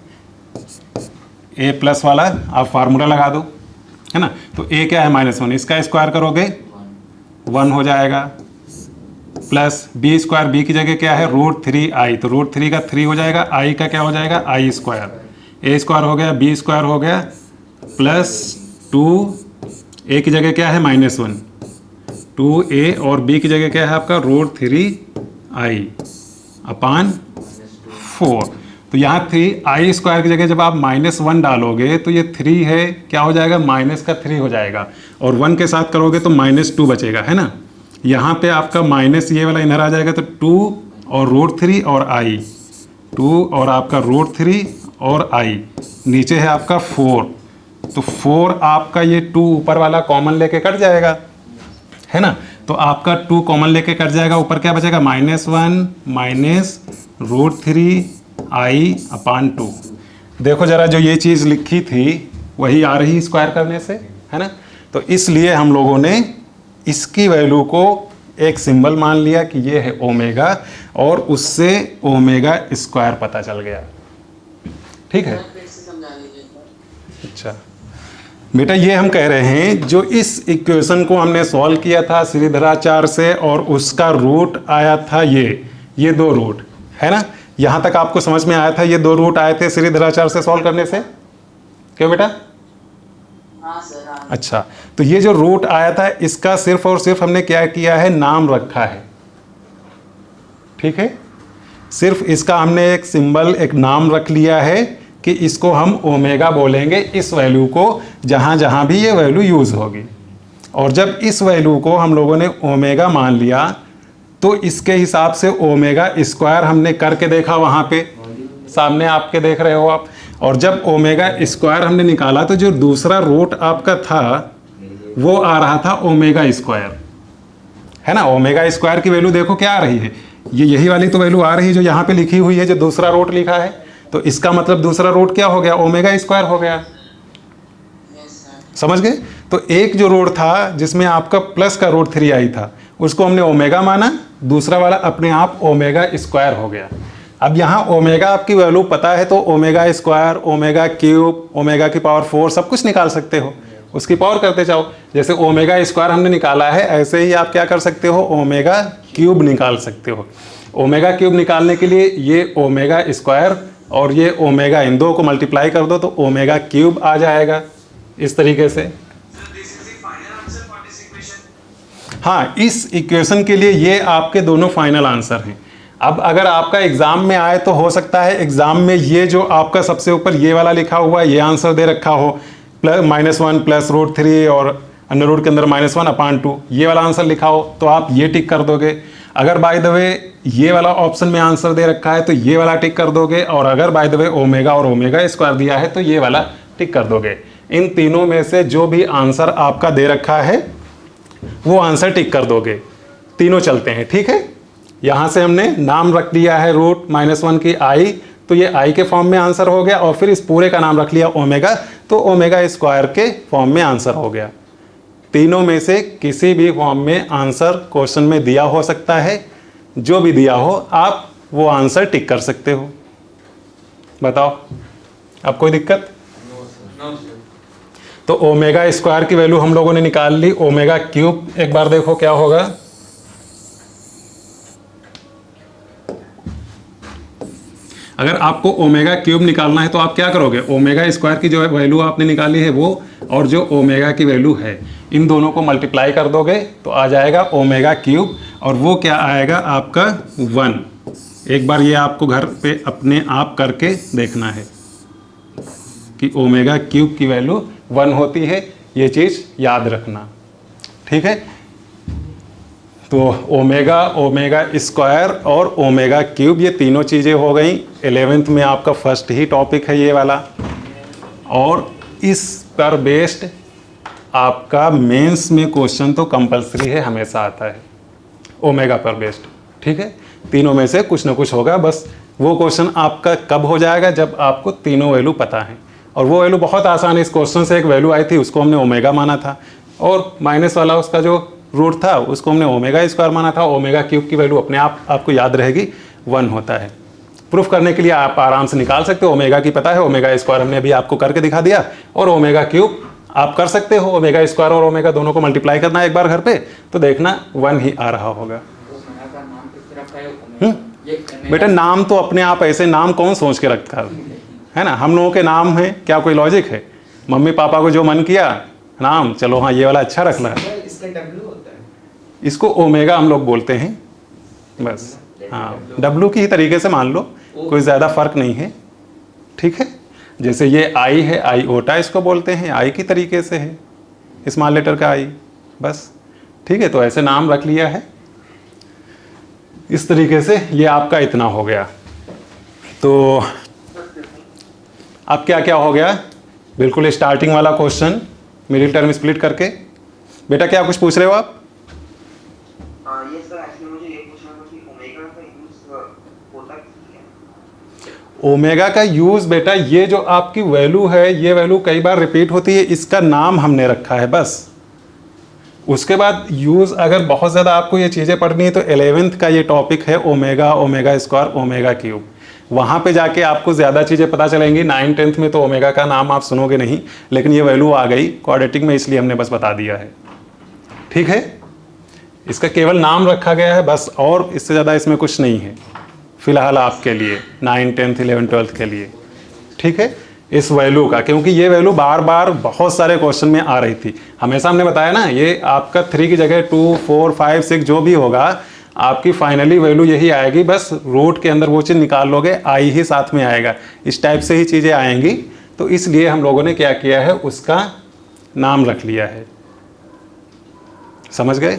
a प्लस वाला आप फार्मूला लगा दो, है ना। तो a क्या है -1, इसका स्क्वायर करोगे 1 हो जाएगा, प्लस b स्क्वायर, b की जगह क्या है √3 आई, तो √3 का 3 हो जाएगा, i का क्या हो जाएगा आई स्क्वायर, a स्क्वायर हो गया, b स्क्वायर हो गया, प्लस 2 a की जगह क्या है -1, 2a और b की जगह क्या है आपका √3 आई अपान 4। तो यहाँ 3 आई स्क्वायर की जगह जब आप -1 डालोगे तो ये 3 है, क्या हो जाएगा -3 हो जाएगा, और 1 के साथ करोगे तो -2 बचेगा, है ना। यहाँ पे आपका माइनस ये वाला इधर आ जाएगा, तो 2 और √3 और आई, 2 और आपका √3 और आई, नीचे है आपका 4, तो 4 आपका ये 2 ऊपर वाला कॉमन लेके कट जाएगा, है ना। तो आपका 2 कॉमन लेके कट जाएगा, ऊपर क्या बचेगा -1 माइनस √3 आई अपान 2। देखो जरा, जो ये चीज़ लिखी थी वही आ रही स्क्वायर करने से, है ना। तो इसलिए हम लोगों ने इसकी वैल्यू को एक सिंबल मान लिया कि ये है ओमेगा, और उससे ओमेगा स्क्वायर पता चल गया। ठीक है, अच्छा बेटा, ये हम कह रहे हैं जो इस इक्वेशन को हमने सॉल्व किया था श्रीधराचार्य से, और उसका रूट आया था ये 2 रूट, है ना। यहाँ तक आपको समझ में आया था, ये 2 रूट आए थे श्रीधराचार्य से सॉल्व करने से, क्यों बेटा? हाँ सर, हाँ। अच्छा, तो ये जो रूट आया था इसका सिर्फ और सिर्फ हमने क्या किया है, नाम रखा है। ठीक है, सिर्फ इसका हमने एक सिंबल, एक नाम रख लिया है कि इसको हम ओमेगा बोलेंगे, इस वैल्यू को जहाँ जहाँ भी ये वैल्यू यूज़ होगी। और जब इस वैल्यू को हम लोगों ने ओमेगा मान लिया तो इसके हिसाब से ओमेगा स्क्वायर हमने करके देखा, वहाँ पे सामने आपके देख रहे हो आप। और जब ओमेगा स्क्वायर हमने निकाला तो जो दूसरा रूट आपका था वो आ रहा था ओमेगा स्क्वायर, है ना। ओमेगा स्क्वायर की वैल्यू देखो क्या आ रही है, ये यही वाली तो वैल्यू आ रही है जो यहाँ पे लिखी हुई है, जो दूसरा रूट लिखा है। तो इसका मतलब दूसरा रूट क्या हो गया, ओमेगा स्क्वायर हो गया। समझ गए? तो एक जो रूट था जिसमें आपका प्लस का √3 आई था उसको हमने ओमेगा माना, दूसरा वाला अपने आप ओमेगा स्क्वायर हो गया। अब यहाँ ओमेगा आपकी वैल्यू पता है तो omega square, omega cube, omega की पावर 4 सब कुछ निकाल सकते हो, उसकी पावर करते जाओ। जैसे ओमेगा स्क्वायर हमने निकाला है, ऐसे ही आप क्या कर सकते हो, ओमेगा क्यूब निकाल सकते हो। ओमेगा क्यूब निकालने के लिए ये ओमेगा स्क्वायर और ये ओमेगा, इन दो को मल्टीप्लाई कर दो तो ओमेगा क्यूब आ जाएगा, इस तरीके से। हाँ, इस इक्वेशन के लिए ये आपके दोनों फाइनल आंसर हैं। अब अगर आपका एग्जाम में आए तो हो सकता है एग्जाम में ये जो आपका सबसे ऊपर ये वाला लिखा हुआ है ये आंसर दे रखा हो, -1 प्लस √3 और अंडर रूट के अंदर -1/2 ये वाला आंसर लिखा हो तो आप ये टिक कर दोगे। अगर बाय द वे ये वाला ऑप्शन में आंसर दे रखा है तो ये वाला टिक कर दोगे, और अगर बाय द वे ओमेगा और ओमेगा स्क्वायर दिया है तो ये वाला टिक कर दोगे। इन तीनों में से जो भी आंसर आपका दे रखा है वो आंसर टिक कर दोगे। तीनों चलते हैं, ठीक है। यहाँ से हमने नाम रख दिया है √-1 की आई, तो ये आई के फॉर्म में आंसर हो गया, और फिर इस पूरे का नाम रख लिया ओमेगा, तो ओमेगा स्क्वायर के फॉर्म में आंसर हो गया। तीनों में से किसी भी फॉर्म में आंसर क्वेश्चन में दिया हो सकता है, जो भी दिया हो आप वो आंसर टिक कर सकते हो। बताओ, अब कोई दिक्कत? तो ओमेगा स्क्वायर की वैल्यू हम लोगों ने निकाल ली। ओमेगा क्यूब एक बार देखो क्या होगा। अगर आपको ओमेगा क्यूब निकालना है तो आप क्या करोगे, ओमेगा स्क्वायर की जो वैल्यू आपने निकाली है वो और जो ओमेगा की वैल्यू है इन दोनों को मल्टीप्लाई कर दोगे तो आ जाएगा ओमेगा क्यूब, और वो क्या आएगा आपका 1। एक बार ये आपको घर पे अपने आप करके देखना है कि ओमेगा क्यूब की वैल्यू 1 होती है, ये चीज़ याद रखना, ठीक है। तो ओमेगा, ओमेगा स्क्वायर और ओमेगा क्यूब ये तीनों चीज़ें हो गई। 11th में आपका फर्स्ट ही टॉपिक है ये वाला, और इस पर बेस्ड आपका मेंस में क्वेश्चन तो कंपलसरी है, हमेशा आता है ओमेगा पर बेस्ड, ठीक है। तीनों में से कुछ ना कुछ होगा, बस वो क्वेश्चन आपका कब हो जाएगा, जब आपको तीनों वैल्यू पता है। और वो वैल्यू बहुत आसान है, इस क्वेश्चन से एक वैल्यू आई थी उसको हमने ओमेगा माना था, और माइनस वाला उसका जो रूट था उसको हमने ओमेगा स्क्वायर माना था। ओमेगा क्यूब की वैल्यू अपने आप आपको याद रहेगी 1 होता है। प्रूफ करने के लिए आप आराम से निकाल सकते हो, ओमेगा की पता है, ओमेगा स्क्वायर हमने अभी आपको करके दिखा दिया, और ओमेगा क्यूब आप कर सकते हो। ओमेगा स्क्वायर और ओमेगा दोनों को मल्टीप्लाई करना है एक बार घर पे, तो देखना 1 ही आ रहा होगा। बेटा नाम तो अपने आप, ऐसे नाम कौन सोच के रखता है ना, हम लोगों के नाम है, क्या कोई लॉजिक है? मम्मी पापा को जो मन किया नाम, चलो हाँ ये वाला अच्छा रखना है, इसको ओमेगा हम लोग बोलते हैं बस। हाँ, डब्लू की ही तरीके से मान लो, कोई ज़्यादा फर्क नहीं है, ठीक है। जैसे ये आई है, आई ओटा इसको बोलते हैं, आई की तरीके से है, स्मॉल लेटर का आई, बस, ठीक है। तो ऐसे नाम रख लिया है, इस तरीके से ये आपका इतना हो गया। तो अब क्या क्या हो गया, बिल्कुल स्टार्टिंग वाला क्वेश्चन मिडिल टर्म स्प्लिट करके। बेटा क्या कुछ पूछ रहे हो आप? ये सर एक्चुअली मुझे ये पूछना था कि ओमेगा का यूज होता क्या है? ओमेगा का यूज बेटा, ये जो आपकी वैल्यू है ये वैल्यू कई बार रिपीट होती है, इसका नाम हमने रखा है बस। उसके बाद यूज अगर बहुत ज़्यादा आपको ये चीज़ें पढ़नी है तो 11th का ये टॉपिक है omega, omega square, omega cube. वहाँ पे जाके आपको ज़्यादा चीज़ें पता चलेंगी। 9th 10th में तो ओमेगा का नाम आप सुनोगे नहीं, लेकिन ये वैल्यू आ गई क्वाड्रेटिक में, इसलिए हमने बस बता दिया है, ठीक है। इसका केवल नाम रखा गया है बस, और इससे ज़्यादा इसमें कुछ नहीं है फिलहाल आपके लिए 9th 10th 11th 12th के लिए, ठीक है। इस वैल्यू का, क्योंकि ये वैल्यू बार बार बहुत सारे क्वेश्चन में आ रही थी, हमेशा हमने बताया ना, ये आपका 3 की जगह 2 4 5 6 जो भी होगा आपकी फाइनली वैल्यू यही आएगी, बस रूट के अंदर वो चीज़ निकाल लोगे, आई ही साथ में आएगा, इस टाइप से ही चीज़ें आएंगी। तो इसलिए हम लोगों ने क्या किया है, उसका नाम रख लिया है, समझ गए?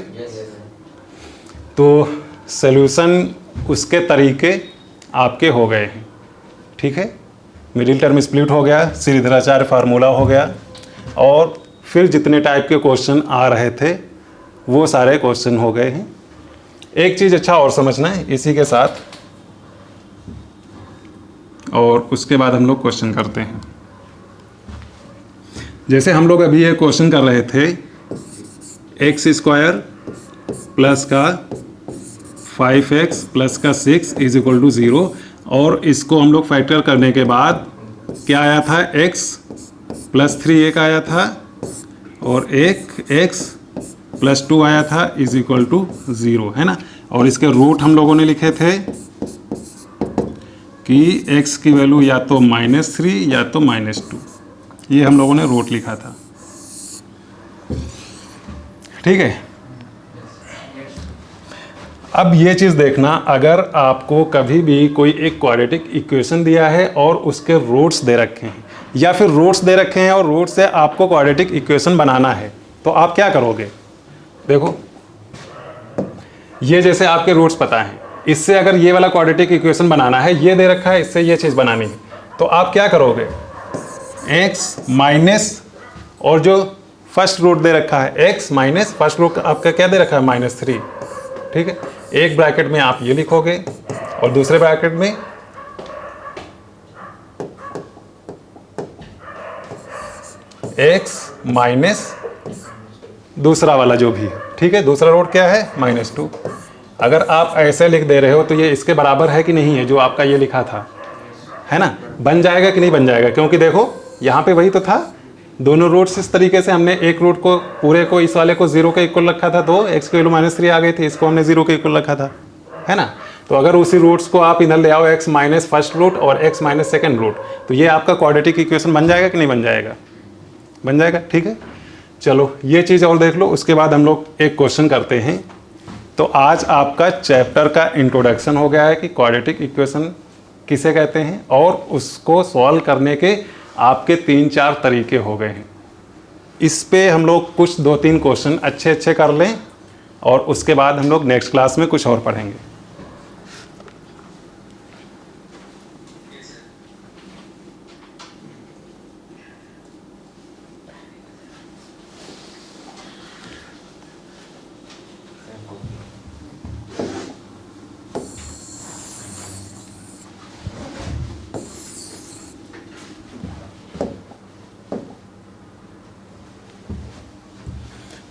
तो सॉल्यूशन उसके तरीके आपके हो गए हैं, ठीक है। मिडिल टर्म स्प्लिट हो गया, श्रीधराचार्य फार्मूला हो गया, और फिर जितने टाइप के क्वेश्चन आ रहे थे वो सारे क्वेश्चन हो गए हैं। एक चीज़ अच्छा और समझना है इसी के साथ, और उसके बाद हम लोग क्वेश्चन करते हैं। जैसे हम लोग अभी ये क्वेश्चन कर रहे थे, एक्स स्क्वायर प्लस का 5x प्लस का 6 इज इक्वल टू 0, और इसको हम लोग फैक्टर करने के बाद क्या आया था, x प्लस 3 एक आया था, और एक x प्लस 2 आया था इज इक्वल टू 0, है ना। और इसके रूट हम लोगों ने लिखे थे कि x की वैल्यू या तो -3 या तो -2, ये हम लोगों ने रूट लिखा था, ठीक है। अब ये चीज़ देखना, अगर आपको कभी भी कोई एक क्वाड्रेटिक इक्वेशन दिया है और उसके रूट्स दे रखे हैं, या फिर रूट्स दे रखे हैं और रूट से आपको क्वाड्रेटिक इक्वेशन बनाना है, तो आप क्या करोगे? देखो, ये जैसे आपके रूट्स पता हैं, इससे अगर ये वाला क्वाड्रेटिक इक्वेशन बनाना है, ये दे रखा है, इससे ये चीज़ बनानी है, तो आप क्या करोगे? x माइनस, और जो फर्स्ट रूट दे रखा है x माइनस फर्स्ट रूट आपका क्या दे रखा है? -3, ठीक है। एक ब्रैकेट में आप ये लिखोगे और दूसरे ब्रैकेट में x माइनस दूसरा वाला जो भी है, ठीक है। दूसरा रूट क्या है? -2। अगर आप ऐसे लिख दे रहे हो तो ये इसके बराबर है कि नहीं है जो आपका ये लिखा था, है ना? बन जाएगा कि नहीं बन जाएगा? क्योंकि देखो यहाँ पे वही तो था, दोनों रूट्स इस तरीके से, हमने एक रूट को पूरे को, इस वाले को 0 के इक्वल रखा था, तो x की वैल्यू -3 आ गई थी, इसको हमने 0 के इक्वल रखा था, है ना? तो अगर उसी रूट्स को आप इधर ले आओ, x माइनस फर्स्ट रूट और x माइनस सेकेंड रूट, तो ये आपका क्वाड्रेटिक इक्वेशन बन जाएगा कि नहीं बन जाएगा? बन जाएगा, ठीक है। चलो ये चीज़ और देख लो, उसके बाद हम लोग एक क्वेश्चन करते हैं। तो आज आपका चैप्टर का इंट्रोडक्शन हो गया है कि क्वाड्रेटिक इक्वेशन किसे कहते हैं, और उसको सॉल्व करने के आपके 3-4 तरीके हो गए हैं। इस पे हम लोग कुछ 2-3 क्वेश्चन अच्छे कर लें, और उसके बाद हम लोग नेक्स्ट क्लास में कुछ और पढ़ेंगे।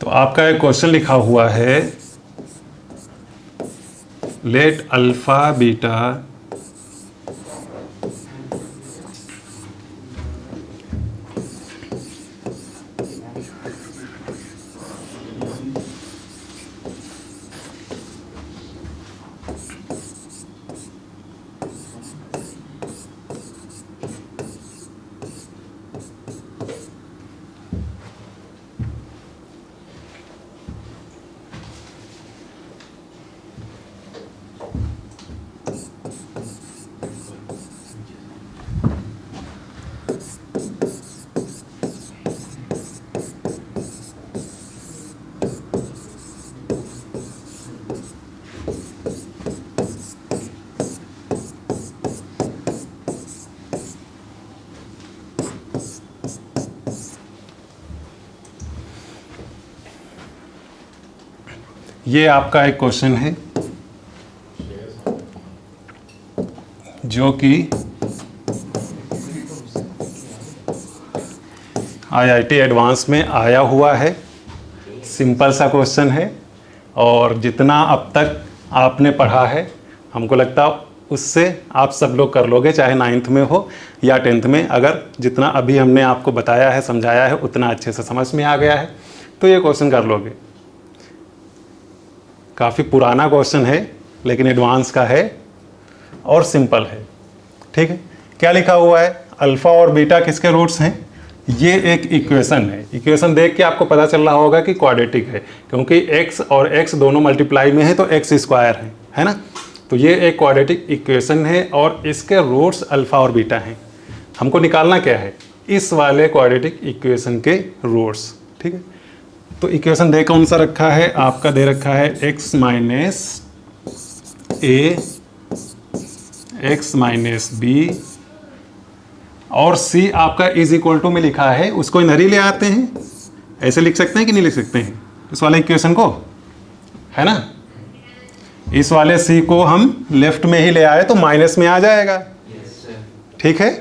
तो आपका एक क्वेश्चन लिखा हुआ है, लेट अल्फा बीटा ये आपका एक क्वेश्चन है जो कि IIT एडवांस में आया हुआ है। सिंपल सा क्वेश्चन है, और जितना अब तक आपने पढ़ा है हमको लगता उससे आप सब लोग कर लोगे, चाहे 9th में हो या 10th में। अगर जितना अभी हमने आपको बताया है, समझाया है, उतना अच्छे से समझ में आ गया है तो ये क्वेश्चन कर लोगे। काफ़ी पुराना क्वेश्चन है लेकिन एडवांस का है और सिंपल है, ठीक है। क्या लिखा हुआ है? अल्फ़ा और बीटा किसके रूट्स हैं? ये एक इक्वेशन है। इक्वेशन देख के आपको पता चल रहा होगा कि क्वाड्रेटिक है, क्योंकि x और x दोनों मल्टीप्लाई में है तो x स्क्वायर है ना। तो ये एक क्वाड्रेटिक इक्वेशन है और इसके रूट्स अल्फ़ा और बीटा हैं। हमको निकालना क्या है? इस वाले क्वाड्रेटिक इक्वेशन के रूट्स, ठीक है। तो इक्वेशन दे कौन सा रखा है? आपका दे रखा है x माइनस ए, x माइनस बी, और c आपका इज इक्वल टू में लिखा है, उसको इधर ही ले आते हैं। ऐसे लिख सकते हैं कि नहीं लिख सकते हैं इस वाले इक्वेशन को, है ना। इस वाले c को हम लेफ्ट में ही ले आए तो माइनस में आ जाएगा, ठीक है।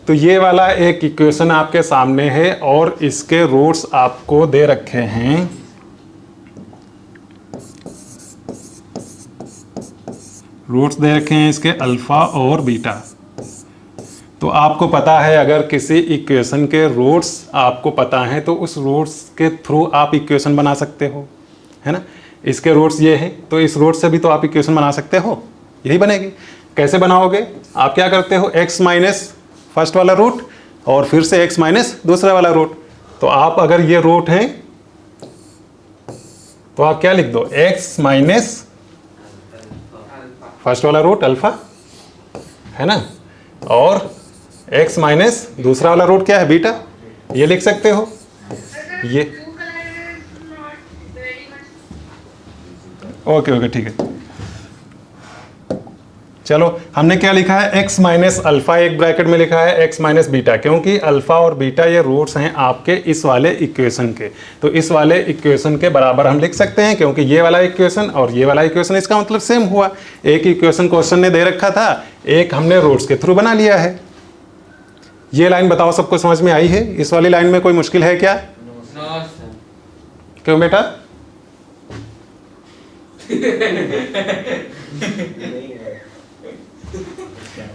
तो ये वाला एक इक्वेशन आपके सामने है और इसके रूट्स आपको दे रखे हैं। रूट्स दे रखे हैं इसके अल्फ़ा और बीटा। तो आपको पता है अगर किसी इक्वेशन के रूट्स आपको पता हैं तो उस रूट्स के थ्रू आप इक्वेशन बना सकते हो, है ना। इसके रूट्स ये हैं तो इस रूट से भी तो आप इक्वेशन बना सकते हो, यही बनेगी। कैसे बनाओगे? आप क्या करते हो, x माइनस फर्स्ट वाला रूट और फिर से x माइनस दूसरा वाला रूट। तो आप अगर ये रूट हैं तो आप क्या लिख दो, x माइनस फर्स्ट वाला रूट अल्फा है ना, और x माइनस दूसरा वाला रूट क्या है बीटा, ये लिख सकते हो ये। ओके ठीक है, चलो हमने क्या लिखा है x माइनस अल्फा एक ब्रैकेट में लिखा है x माइनस बीटा, क्योंकि अल्फा और बीटा ये रूट्स हैं आपके इस वाले इक्वेशन के, तो इस वाले इक्वेशन के बराबर हम लिख सकते हैं, क्योंकि ये वाला इक्वेशन और ये वाला इक्वेशन इसका मतलब सेम हुआ। एक इक्वेशन क्वेश्चन ने दे रखा था, एक हमने रूट्स के थ्रू बना लिया है। ये लाइन बताओ सबको समझ में आई है? इस वाली लाइन में कोई मुश्किल है क्या? क्यों बेटा?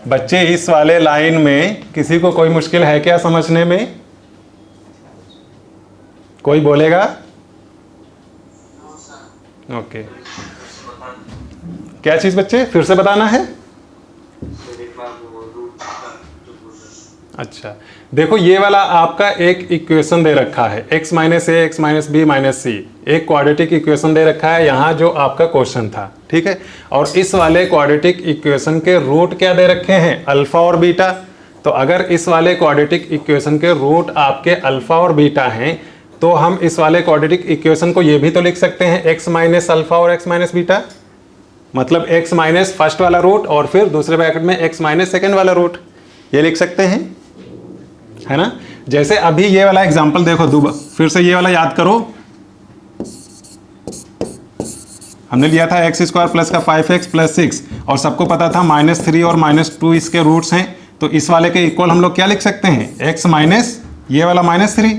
बच्चे इस वाले लाइन में किसी को कोई मुश्किल है क्या समझने में? कोई बोलेगा? ओके, क्या चीज बच्चे फिर से बताना है? अच्छा देखो, ये वाला आपका एक इक्वेशन दे रखा है x माइनस ए एक्स माइनस बी माइनस सी, एक क्वाड्रेटिक इक्वेशन दे रखा है यहाँ जो आपका क्वेश्चन था, ठीक है। और इस वाले क्वाड्रेटिक इक्वेशन के रूट क्या दे रखे हैं? अल्फा और बीटा। तो अगर इस वाले क्वाड्रेटिक इक्वेशन के रूट आपके अल्फा और बीटा हैं, तो हम इस वाले क्वाड्रेटिक इक्वेशन को ये भी तो लिख सकते हैं x माइनस अल्फा और x माइनस बीटा, मतलब x माइनस फर्स्ट वाला रूट और फिर दूसरे ब्रैकेट में x माइनस सेकेंड वाला रूट, ये लिख सकते हैं, है ना। जैसे अभी ये वाला एग्जांपल देखो, फिर से ये वाला याद करो, हमने लिया था एक्स स्क्वायर प्लस का 5x प्लस 6 और सबको पता था -3 और -2 इसके रूट्स हैं, तो इस वाले के इक्वल हम लोग क्या लिख सकते हैं? x माइनस ये वाला -3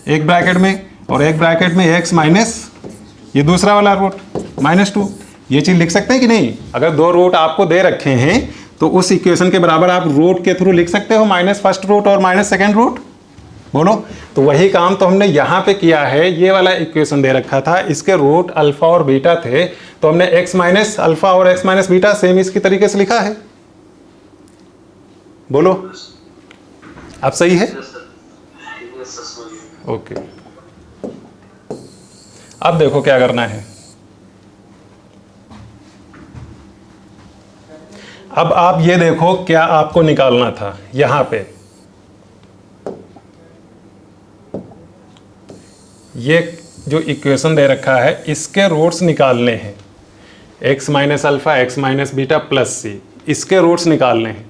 एक ब्रैकेट में, और एक ब्रैकेट में x माइनस ये दूसरा वाला रूट -2, ये चीज लिख सकते हैं कि नहीं? अगर दो रूट आपको दे रखे हैं तो उस इक्वेशन के बराबर आप रूट के थ्रू लिख सकते हो, माइनस फर्स्ट रूट और माइनस सेकेंड रूट, बोलो। तो वही काम तो हमने यहाँ पे किया है। ये वाला इक्वेशन दे रखा था, इसके रूट अल्फा और बीटा थे, तो हमने x माइनस अल्फा और x माइनस बीटा सेम इसकी तरीके से लिखा है, बोलो। अब सही है? ओके, अब देखो क्या करना है। अब आप ये देखो क्या आपको निकालना था यहां पे, ये जो इक्वेशन दे रखा है इसके रूट्स निकालने हैं, x minus alpha x minus beta plus C, इसके रूट्स निकालने हैं।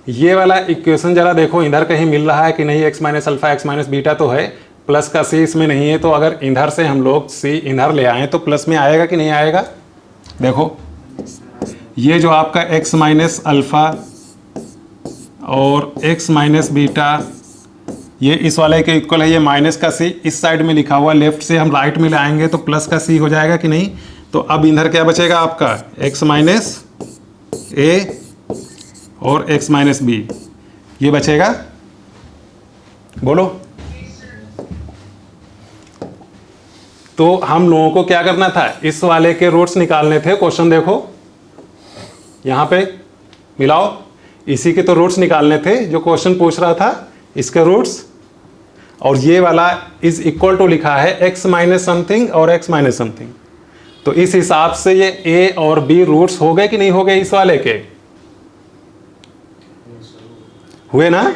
ये वाला इक्वेशन जरा देखो इधर कहीं मिल रहा है कि नहीं? x minus alpha x minus beta तो है, प्लस का c इसमें नहीं है, तो अगर इधर से हम लोग c इधर ले आए तो प्लस में आएगा कि नहीं आएगा? देखो ये जो आपका x माइनस अल्फा और x माइनस बीटा ये इस वाले के इक्वल है, ये माइनस का c इस साइड में लिखा हुआ, लेफ्ट से हम राइट में लाएंगे तो प्लस का c हो जाएगा कि नहीं? तो अब इधर क्या बचेगा आपका? x माइनस ए और x माइनस बी, ये बचेगा, बोलो। तो हम लोगों को क्या करना था? इस वाले के रूट्स निकालने थे। क्वेश्चन देखो यहाँ पे मिलाओ, इसी के तो रूट्स निकालने थे जो क्वेश्चन पूछ रहा था, इसके रूट्स। और ये वाला इज इक्वल टू लिखा है x माइनस समथिंग और x माइनस समथिंग, तो इस हिसाब से ये a और b रूट्स हो गए कि नहीं हो गए? इस वाले के हुए ना।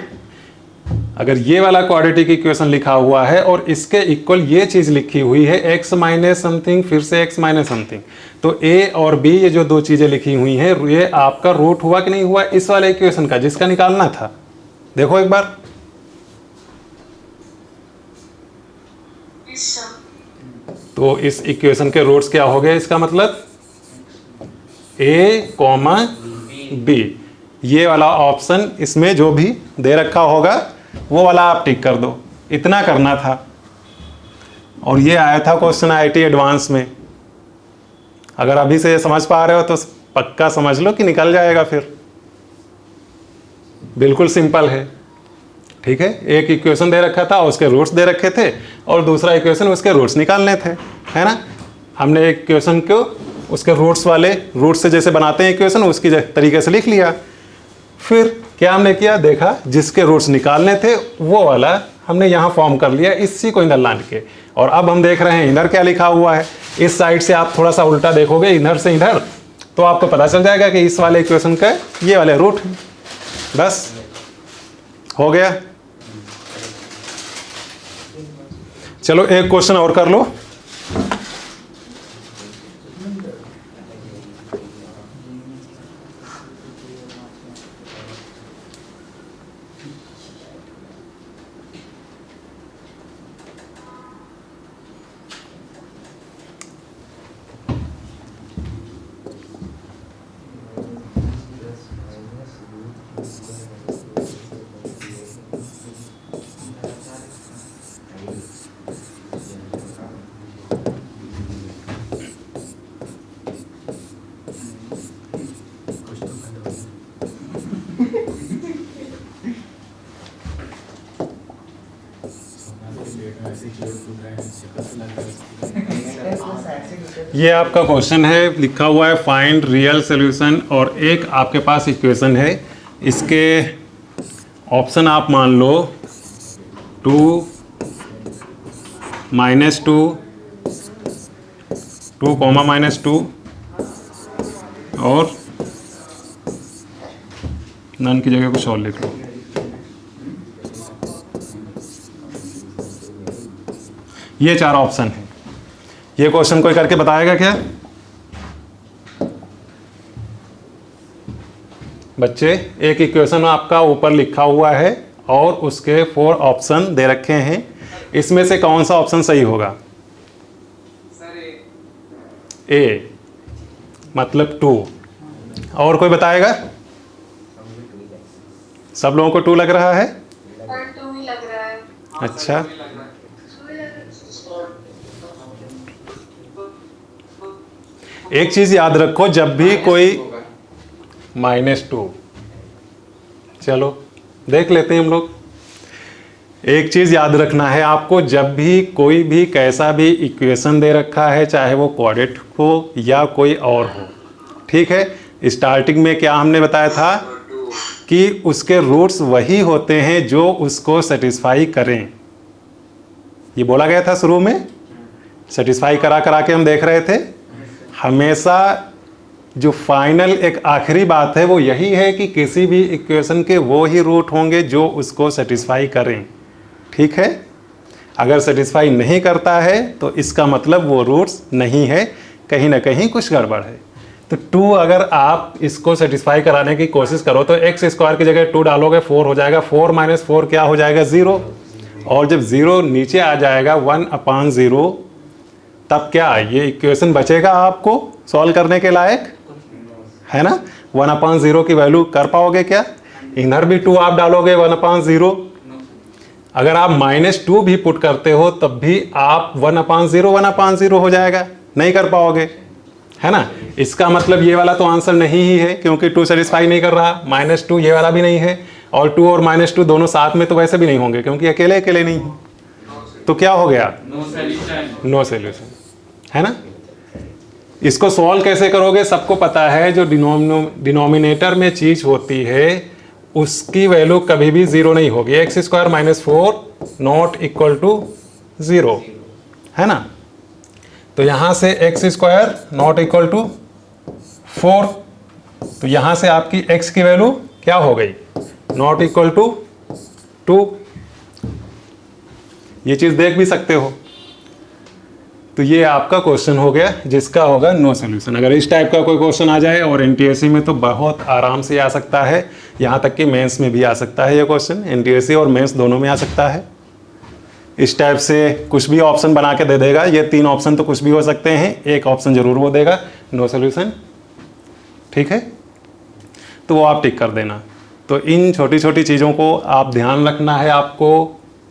अगर ये वाला क्वाड्रेटिक इक्वेशन लिखा हुआ है और इसके इक्वल ये चीज लिखी हुई है x माइनस समथिंग फिर से x माइनस समथिंग, तो a और b ये जो दो चीजें लिखी हुई हैं ये आपका रूट हुआ कि नहीं हुआ इस वाले इक्वेशन का जिसका निकालना था? देखो एक बार, तो इस इक्वेशन के रूट्स क्या हो गए? इसका मतलब a, b, ये वाला ऑप्शन इसमें जो भी दे रखा होगा वो वाला आप टिक कर दो। इतना करना था, और ये आया था क्वेश्चन IIT एडवांस में। अगर अभी से ये समझ पा रहे हो तो पक्का समझ लो कि निकल जाएगा फिर, बिल्कुल सिंपल है, ठीक है। एक इक्वेशन दे रखा था, उसके रूट्स दे रखे थे, और दूसरा इक्वेशन उसके रूट्स निकालने थे, है ना। हमने एक इक्वेशन को उसके रूट्स वाले रूट से जैसे बनाते हैं इक्वेशन उसकी तरीके से लिख लिया। फिर क्या हमने किया? देखा जिसके रूट्स निकालने थे वो वाला हमने यहाँ फॉर्म कर लिया, इसी को इधर लान के। और अब हम देख रहे हैं इधर क्या लिखा हुआ है। इस साइड से आप थोड़ा सा उल्टा देखोगे, इधर से इधर तो आपको पता चल जाएगा कि इस वाले इक्वेशन का ये वाले रूट है। बस हो गया। चलो एक क्वेश्चन और कर लो। ये आपका क्वेश्चन है, लिखा हुआ है फाइंड रियल सॉल्यूशन, और एक आपके पास इक्वेशन है। इसके ऑप्शन आप मान लो 2 -2 2 -2 और नन की जगह कुछ और लिख लो। ये 4 ऑप्शन है। ये क्वेश्चन कोई करके बताएगा क्या बच्चे? एक इक्वेशन आपका ऊपर लिखा हुआ है और उसके 4 ऑप्शन दे रखे हैं। इसमें से कौन सा ऑप्शन सही होगा? सर ए मतलब 2। और कोई बताएगा? सब लोगों को 2 लग रहा है? पर 2 ही लग रहा है। अच्छा, एक चीज याद रखो, जब भी कोई -2, चलो देख लेते हैं हम लोग। एक चीज याद रखना है आपको, जब भी कोई भी कैसा भी इक्वेशन दे रखा है, चाहे वो क्वाड्रेटिक हो या कोई और हो, ठीक है, स्टार्टिंग में क्या हमने बताया था कि उसके रूट्स वही होते हैं जो उसको सेटिस्फाई करें। ये बोला गया था शुरू में, सेटिस्फाई करा करा के हम देख रहे थे। हमेशा जो फाइनल एक आखिरी बात है वो यही है कि किसी भी इक्वेशन के वो ही रूट होंगे जो उसको सेटिस्फाई करें, ठीक है। अगर सेटिस्फाई नहीं करता है तो इसका मतलब वो रूट्स नहीं है, कहीं ना कहीं कुछ गड़बड़ है। तो 2 अगर आप इसको सेटिस्फाई कराने की कोशिश करो तो x² की जगह 2 डालोगे 4 हो जाएगा। 4 - 4 क्या हो जाएगा? 0। और जब 0 नीचे आ जाएगा 1/0, तब क्या ये इक्वेशन बचेगा आपको सॉल्व करने के लायक? है ना? 1/0 की वैल्यू कर पाओगे क्या? इधर भी 2 आप डालोगे 1/0। अगर आप -2 भी पुट करते हो तब भी आप 1/0 हो जाएगा, नहीं कर पाओगे, है ना। इसका मतलब ये वाला तो आंसर नहीं ही है, क्योंकि 2 सेटिस्फाई नहीं कर रहा। -2 ये वाला भी नहीं है, और 2 और -2 दोनों साथ में तो वैसे भी नहीं होंगे, क्योंकि अकेले अकेले नहीं। तो क्या हो गया? नो सॉल्यूशन, है ना। इसको सॉल्व कैसे करोगे? सबको पता है, जो डिनोमिनेटर में चीज होती है उसकी वैल्यू कभी भी 0 नहीं होगी। x² - 4 नॉट इक्वल टू 0, है ना। तो यहां से x² नॉट इक्वल टू 4, तो यहां से आपकी x की वैल्यू क्या हो गई? Not equal to 2। ये चीज देख भी सकते हो। तो ये आपका क्वेश्चन हो गया जिसका होगा नो सॉल्यूशन। अगर इस टाइप का कोई क्वेश्चन आ जाए, और एनटीएससी में तो बहुत आराम से आ सकता है, यहाँ तक कि मेंस में भी आ सकता है ये क्वेश्चन। एनटीएससी और मेंस दोनों में आ सकता है। इस टाइप से कुछ भी ऑप्शन बना के दे देगा। ये 3 ऑप्शन तो कुछ भी हो सकते हैं, एक ऑप्शन जरूर वो देगा नो सॉल्यूशन, ठीक है। तो वो आप टिक कर देना। तो इन छोटी छोटी चीज़ों को आप ध्यान रखना है आपको,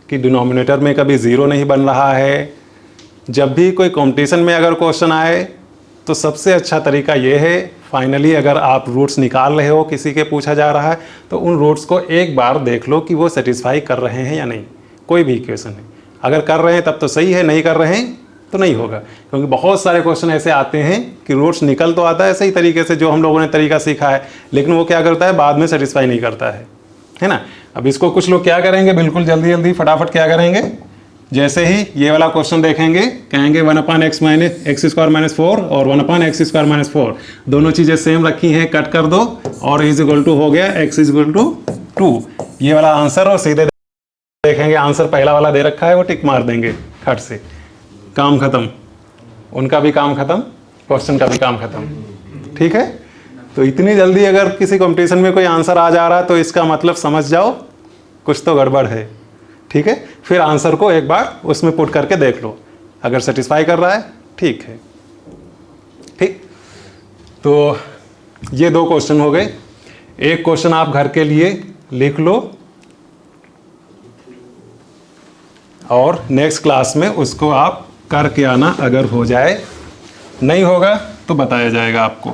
कि डिनोमिनेटर में कभी 0 नहीं बन रहा है। जब भी कोई कंपटीशन में अगर क्वेश्चन आए तो सबसे अच्छा तरीका ये है, फाइनली अगर आप रूट्स निकाल रहे हो, किसी के पूछा जा रहा है, तो उन रूट्स को एक बार देख लो कि वो सेटिस्फाई कर रहे हैं या नहीं। कोई भी इक्वेशन है, अगर कर रहे हैं तब तो सही है, नहीं कर रहे हैं तो नहीं होगा। क्योंकि बहुत सारे क्वेश्चन ऐसे आते हैं कि रूट्स निकल तो आता है सही तरीके से, जो हम लोगों ने तरीका सीखा है, लेकिन वो क्या करता है, बाद में सेटिस्फाई नहीं करता है ना। अब इसको कुछ लोग क्या करेंगे, बिल्कुल जल्दी जल्दी फटाफट क्या करेंगे, जैसे ही ये वाला क्वेश्चन देखेंगे कहेंगे 1/x² - 4 और 1/x² - 4 दोनों चीज़ें सेम रखी हैं, कट कर दो और इज इक्वल टू हो गया x = 2। ये वाला आंसर, और सीधे देखेंगे आंसर पहला वाला दे रखा है वो टिक मार देंगे खट से, काम खत्म, उनका भी काम खत्म, क्वेश्चन का भी काम खत्म। ठीक है, तो इतनी जल्दी अगर किसी कंपटीशन में कोई आंसर आ जा रहा है तो इसका मतलब समझ जाओ कुछ तो गड़बड़ है। ठीक है, फिर आंसर को एक बार उसमें पुट करके देख लो, अगर सेटिस्फाई कर रहा है ठीक है। ठीक, तो ये 2 क्वेश्चन हो गए। एक क्वेश्चन आप घर के लिए लिख लो और नेक्स्ट क्लास में उसको आप करके आना, अगर हो जाए, नहीं होगा तो बताया जाएगा आपको।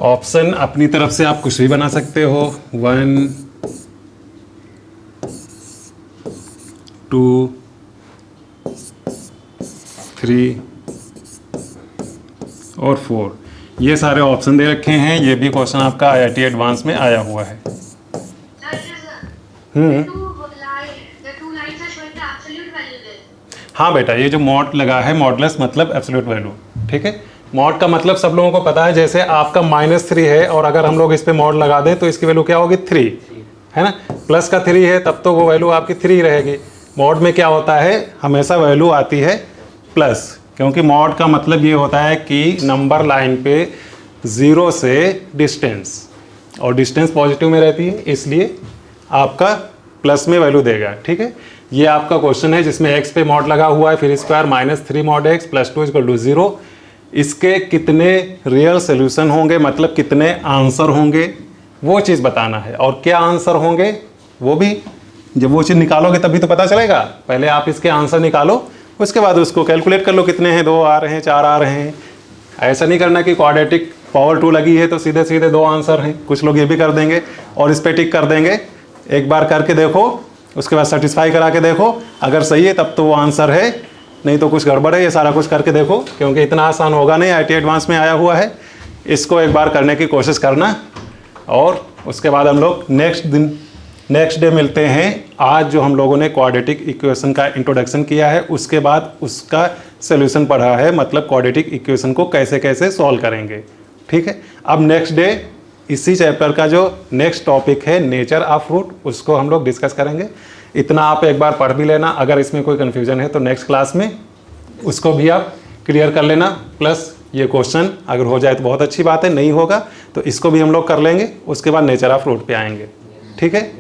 ऑप्शन अपनी तरफ से आप कुछ भी बना सकते हो, 1 2 3 और 4, ये सारे ऑप्शन दे रखे हैं। ये भी क्वेश्चन आपका IIT एडवांस में आया हुआ है। हाँ बेटा, ये जो मॉड लगा है, मॉडलेस मतलब एब्सोल्यूट वैल्यू। ठीक है, मॉड का मतलब सब लोगों को पता है, जैसे आपका -3 है और अगर हम लोग इस पे मॉड लगा दें तो इसकी वैल्यू क्या होगी, 3 है ना। प्लस का 3 है तब तो वो वैल्यू आपकी 3 रहेगी। मॉड में क्या होता है, हमेशा वैल्यू आती है प्लस, क्योंकि मॉड का मतलब ये होता है कि नंबर लाइन पे 0 से डिस्टेंस, और डिस्टेंस पॉजिटिव में रहती है, इसलिए आपका प्लस में वैल्यू देगा। ठीक है, ये आपका क्वेश्चन है जिसमें x पे मॉड लगा हुआ है, फिर स्क्वायर -3 mod x + 2 = 0। इसके कितने रियल सोल्यूशन होंगे, मतलब कितने आंसर होंगे, वो चीज़ बताना है। और क्या आंसर होंगे वो भी, जब वो चीज़ निकालोगे तभी तो पता चलेगा। पहले आप इसके आंसर निकालो, उसके बाद उसको कैलकुलेट कर लो कितने हैं, 2 आ रहे हैं, 4 आ रहे हैं। ऐसा नहीं करना कि क्वाड्रेटिक पावर 2 लगी है तो सीधे सीधे 2 आंसर हैं। कुछ लोग ये भी कर देंगे और इस पर टिक कर देंगे। एक बार करके देखो, उसके बाद सेटिस्फाई करा के देखो, अगर सही है तब तो वो आंसर है, नहीं तो कुछ गड़बड़ है। ये सारा कुछ करके देखो, क्योंकि इतना आसान होगा नहीं, IIT एडवांस में आया हुआ है। इसको एक बार करने की कोशिश करना, और उसके बाद हम लोग नेक्स्ट डे मिलते हैं। आज जो हम लोगों ने क्वाड्रेटिक इक्वेशन का इंट्रोडक्शन किया है, उसके बाद उसका सोल्यूशन पढ़ा है, मतलब क्वाड्रेटिक इक्वेशन को कैसे कैसे सॉल्व करेंगे। ठीक है, अब नेक्स्ट डे इसी चैप्टर का जो नेक्स्ट टॉपिक है, नेचर ऑफ फ्रूट, उसको हम लोग डिस्कस करेंगे। इतना आप एक बार पढ़ भी लेना, अगर इसमें कोई कन्फ्यूजन है तो नेक्स्ट क्लास में उसको भी आप क्लियर कर लेना। प्लस ये क्वेश्चन अगर हो जाए तो बहुत अच्छी बात है, नहीं होगा तो इसको भी हम लोग कर लेंगे, उसके बाद नेचर ऑफ फ्रूट पे आएंगे। ठीक है,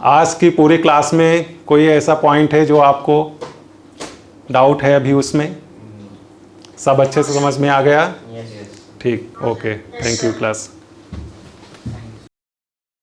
आज की पूरी क्लास में कोई ऐसा पॉइंट है जो आपको डाउट है अभी उसमें? सब अच्छे से समझ में आ गया? ठीक, ओके, थैंक यू क्लास।